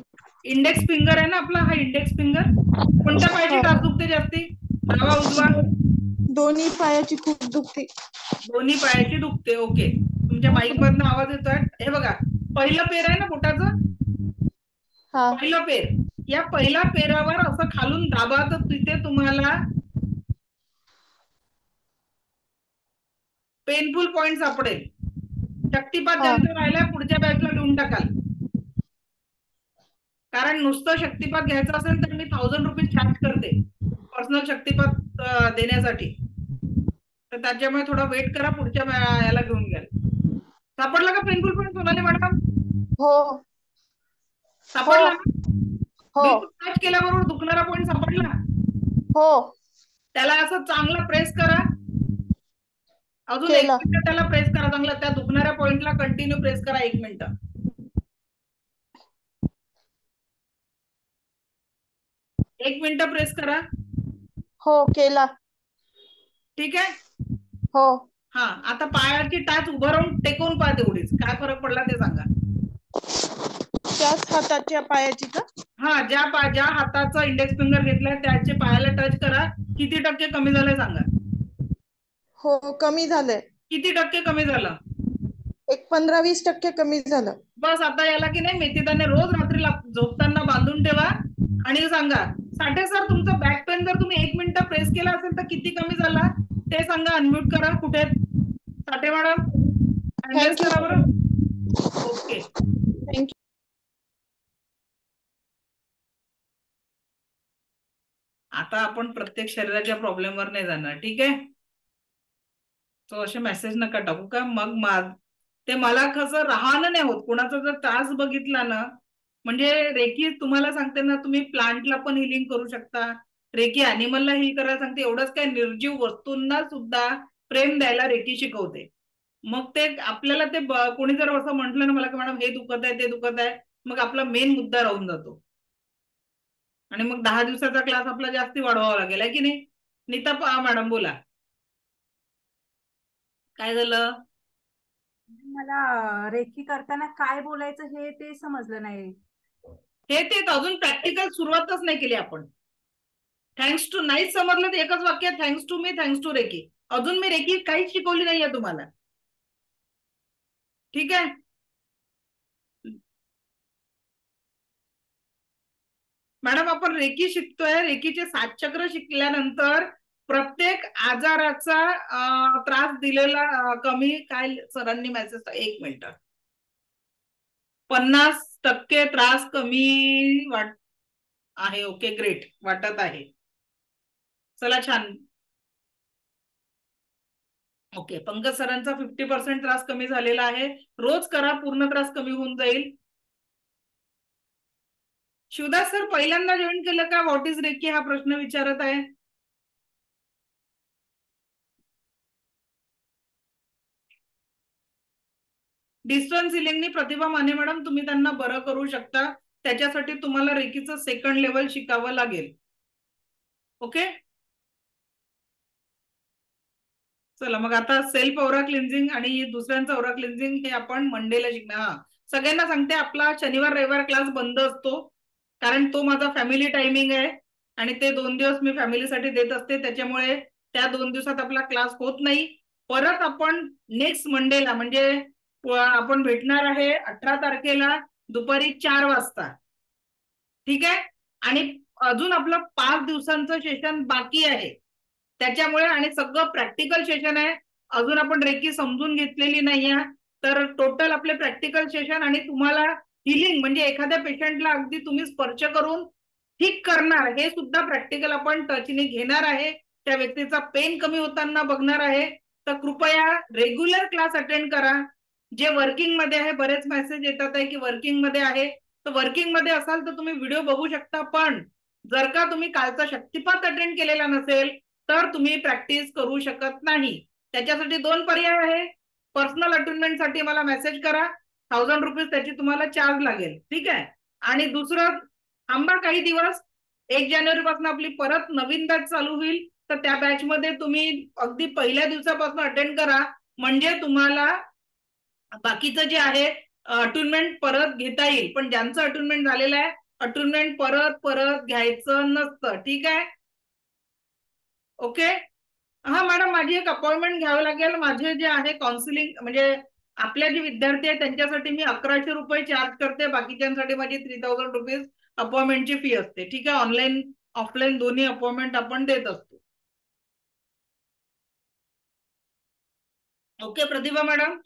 इंडेक्स फिंगर आहे ना आपला, हा इंडेक्स फिंगर. कोणत्या पायाची टाच दुखते जास्ती? डावा उजवा? दोन्ही पायाची खूप दुखते. दोन्ही पायाची दुखते. ओके, तुमच्या माईक मधनं आवाज येतोय. हे बघा, पहिलं पेर आहे ना बोटाचं, पहिलं पेर. या पहिल्या पेरावर असं खालून दाबा तर तिथे तुम्हाला पेनफुल पॉइंट सापडेल. शक्तिपात ज्यांचं राहिलाय पुढच्या बॅचला लिहून टाकाल. कारण नुसतं शक्तिपात घ्यायचं असेल तर मी 1000 रुपये चार्ज करते पर्सनल शक्तिपात देण्यासाठी. तर त्याच्यामुळे थोडा वेट करा, पुढच्या याला घेऊन घ्याल. सापडला का पेनफुल पॉइंट सोनाली मॅडम? हो, सापडला? हो, टच केल्याबरोबर दुखणारा पॉइंट सापडला? हो. त्याला असं चांगलं प्रेस करा. अजून 1 मिनिट त्याला प्रेस करा चांगलं. त्या दुखणाऱ्या पॉइंटला कंटिन्यू प्रेस करा 1 मिनिट. एक मिनिट प्रेस करा. हो, केला. ठीक आहे. हो. हा, आता पायाची टाच उभं राहून टेकवून पहा तेवढीच. काय फरक पडला ते सांगा. त्याच हाताच्या पायाची का? हा, ज्या हाताचा इंडेक्स फिंगर घेतलाय त्याचे पायाला टच करा. किती टक्के कमी झालंय सांगा. हो, कमी झालंय. किती टक्के कमी झालं? एक 15-20% कमी झालं. बस, आता याला की नाही मेथीदाणे रोज रात्री झोपताना बांधून ठेवा आणि सांगा, साठे सर तुमचं बॅक पेन जर तुम्ही 1 मिनिट प्रेस केला असेल तर किती कमी झाला ते सांगा. अनम्यूट करा. कुठे साठे मॅडम? करा बरं. Okay, thank you. आता आपण प्रत्येक शरीराच्या प्रॉब्लेमवर नाही जाणार. ठीक आहे. तो असे मेसेज नका टाकू का मग ते मला कसं राहणं नाही होत. कोणाचा जर त्रास बघितला ना, म्हणजे रेकी तुम्हाला सांगते ना, तुम्ही प्लांटला पण हिलिंग करू शकता, रेकी अॅनिमलला हिल करायला सांगते. एवढंच काय, निर्जीव वस्तूंना सुद्धा प्रेम द्यायला रेकी शिकवते. मग ते आपल्याला ते कोणी जर असं म्हटलं ना मला की मॅडम हे दुखत आहे ते दुखत आहे, मग आपला मेन मुद्दा राहून जातो आणि मग 10 दिवसाचा क्लास आपला जास्ती वाढवावा लागेल, आहे की नाही? नीता मॅडम बोला, काय झालं? मला रेखी करताना काय बोलायचं हे ते समजलं नाही. ते अजून प्रॅक्टिकल सुरुवातच नाही केली आपण. थँक्स टू नाहीच समजलं तर एकच वाक्य, thanks to me, thanks to reiki. अजून मी रेकी काहीच शिकवली नाहीये तुम्हाला. ठीक आहे. मॅडम आपण रेकी शिकतोय. रेकीचे 7 चक्र शिकल्यानंतर प्रत्येक आजाराचा त्रास दिलेला कमी, काय सरांनी मेसेज, 1 मिनिट, 50% त्रास कमी आहे. ओके, ग्रेट, वाटत आहे. चला, छान. ओके, पंकज सरांचा 50% त्रास कमी झालेला आहे. रोज करा, पूर्ण त्रास कमी होऊन जाईल. शिवदास सर पहिल्यांदा जॉईन केलं का? व्हॉट इज रेकी हा प्रश्न विचारत आहे. डिस्टन्स हिलिंगनी प्रतिभा माने मॅडम तुम्ही त्यांना बरं करू शकता. त्याच्यासाठी तुम्हाला रेकीचं सेकंड लेवल शिकावं लागेल. ओके, चला मग आता सेल्फ औरा क्लिन्झिंग आणि दुसऱ्यांचं औरा क्लिन्झिंग हे आपण मंडेला शिकणार. हा, सगळ्यांना सांगते आपला शनिवार रविवार क्लास बंद असतो, कारण तो माझा फॅमिली टायमिंग आहे आणि ते 2 दिवस मी फॅमिलीसाठी देत असते. त्याच्यामुळे त्या 2 दिवसात आपला क्लास होत नाही. परत आपण नेक्स्ट मंडेला म्हणजे आपण भेटणार आहे 18 तारखेला दुपारी 4 वाजता. ठीक आहे, आणि अजून आपलं 5 दिवसांचं सेशन बाकी आहे. त्याच्यामुळे आणि सगळं प्रॅक्टिकल सेशन आहे. अजून आपण रेकी समजून घेतलेली नाहीये, तर टोटल आपले प्रॅक्टिकल सेशन आणि तुम्हाला हिलिंग म्हणजे एखाद्या पेशंटला अगदी तुम्ही स्पर्श करून ठीक करणार हे सुद्धा प्रॅक्टिकल आपण टचने घेणार आहे. त्या व्यक्तीचा पेन कमी होताना बघणार आहे. तर कृपया रेग्युलर क्लास अटेंड करा. जे वर्किंग मध्ये आहे, बरेच मेसेज येतात आहे की वर्किंग मध्ये आहे, तर वर्किंग मध्ये असाल तर तुम्ही व्हिडिओ बघू शकता. पण जर का तुम्ही कालचा शक्तिपात अटेंड केलेला नसेल तर तुम्ही प्रॅक्टिस करू शकत नाही. त्याच्यासाठी 2 पर्याय आहे. पर्सनल अटेंडमेंट साठी मला मेसेज करा, 1000 रुपीज त्याची तुम्हाला चार्ज लागेल. ठीक आहे, आणि दुसरं थांबा काही दिवस. 1 जानेवारी पासून आपली परत नवीन बॅच चालू होईल, तर त्या बॅच मध्ये तुम्ही अगदी पहिल्या दिवसापासून अटेंड करा, म्हणजे तुम्हाला बाकीचं जे आहे अटुनमेंट परत घेता येईल. पण ज्यांचं अटुनमेंट झालेलं आहे अटुनमेंट परत घ्यायचं नसतं. ठीक आहे, ओके. हा मॅडम, माझी एक अपॉइंटमेंट घ्यावी लागेल. माझे जे आहे काउन्सिलिंग म्हणजे आपल्या जे विद्यार्थी आहेत त्यांच्यासाठी मी 1100 रुपये चार्ज करते. बाकीच्यांसाठी माझी 3000 रुपीज अपॉइंटमेंटची फी असते. ठीक आहे, ऑनलाईन ऑफलाईन दोन्ही अपॉइंटमेंट आपण देत असतो. ओके प्रतिभा मॅडम,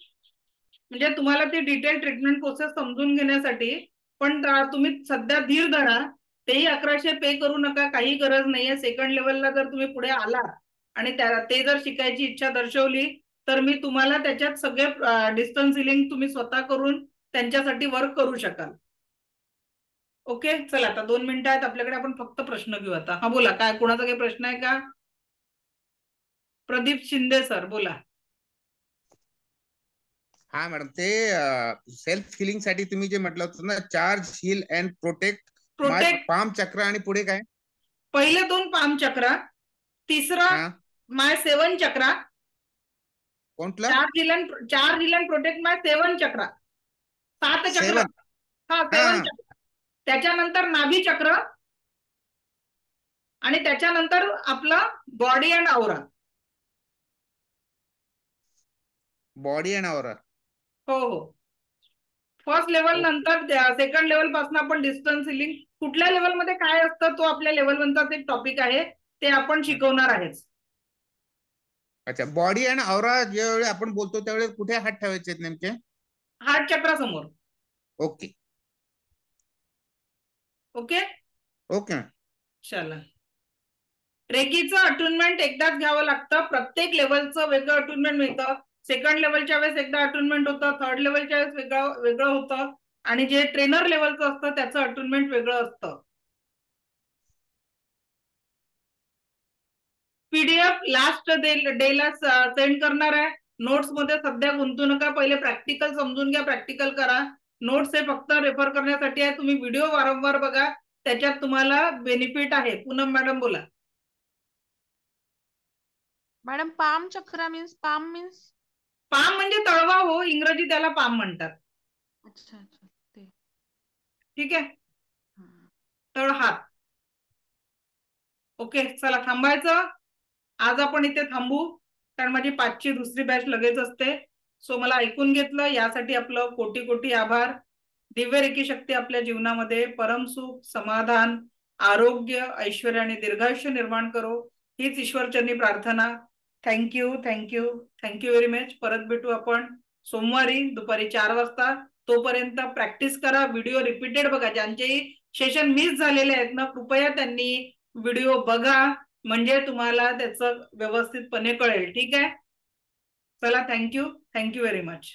म्हणजे तुम्हाला ती डिटेल ट्रीटमेंट प्रोसेस समजून घेण्यासाठी. पण तुम्ही सध्या धीर धरा. तेही 1100 पे करू नका, काही गरज नाहीये. सेकंड लेवलला जर तुम्ही पुढे आला आणि ते जर शिकायची इच्छा दर्शवली तर मी तुम्हाला त्याच्यात सगळे डिस्टन्स हिलिंग तुम्ही स्वतः करून त्यांच्यासाठी वर्क करू शकाल. ओके, चला आता 2 मिनिटं आहेत आपल्याकडे, आपण फक्त प्रश्न घेऊ आता. हा बोला, काय कोणाचा काही प्रश्न आहे का? प्रदीप शिंदे सर बोला. हा मॅडम, ते सेल्फ हिलिंग साठी तुम्ही जे म्हटलं होतं ना, charge, heal and protect palm chakra, आणि पुढे काय? पहिले 2 पाम चक्र, तिसरा माय 7 चक्र. कोणतं? Charge heal and protect my 7 चक्र, 7 चक्र. हा, 7 चक्र. त्याच्यानंतर नाभी चक्र आणि त्याच्यानंतर आपलं body and aura. Body and aura. हो हो, फर्स्ट लेवल नंतर सेकंड लेवल पासून आपण डिस्टन्स हिलिंग कुठल्या लेवल मध्ये काय असतं तो आपल्या लेवल नंतरच एक टॉपिक आहे, ते आपण शिकवणार आहेच. अच्छा, बॉडी अँड औरा ज्यावेळी आपण बोलतो त्यावेळी कुठे हात ठेवायचे नेमके? हार्ट चक्रासमोर. Okay okay okay. चला, रेकीचं अटुनमेंट एकदाच घ्यावं लागतं. प्रत्येक लेवलचं वेगळं अटुनमेंट मिळतं. सेकंड लेवलच्या वेळेस एकदा अटुनमेंट होतं, थर्ड लेवलच्या वेळेस वेगळं होतं, आणि जे ट्रेनर लेवलचं असतं त्याचं अटुनमेंट वेगळं असतं. पीडीएफ लास्ट डेला सेंड करणार आहे. नोट्स मध्ये सध्या गुंतू नका, पहिले प्रॅक्टिकल समजून घ्या, प्रॅक्टिकल करा. नोट्स हे फक्त रेफर करण्यासाठी आहे. तुम्ही व्हिडिओ वारंवार बघा, त्याच्यात तुम्हाला बेनिफिट आहे. पूनम मॅडम बोला. मॅडम, पाम चक्र मीन्स पाम म्हणजे तळवा हो, इंग्रजी त्याला पाम म्हणतात. अच्छा अच्छा, ते ठीक आहे, तळ हात. ओके, चला थांबायचं. आज आपण इथे थांबू, कारण माझी 5ची दुसरी बॅच लगेच असते. सो मला ऐकून घेतलं यासाठी आपलं कोटी कोटी आभार. दिव्य रेकी शक्ती आपल्या जीवनामध्ये परमसुख, समाधान, आरोग्य, ऐश्वर्य आणि दीर्घायुष्य निर्माण करो, हीच ईश्वरचरणी प्रार्थना. Thank you thank you thank you very much. परत भेटू आपण सोमवारी दुपारी 4 वाजता. तोपर्यंत प्रॅक्टिस करा, व्हिडिओ रिपीटेड बघा. ज्यांचेही सेशन मिस झालेले आहेत ना, कृपया त्यांनी व्हिडिओ बघा, म्हणजे तुम्हाला त्याचं व्यवस्थितपणे कळेल. ठीक आहे, चला, थँक्यू व्हेरी मच.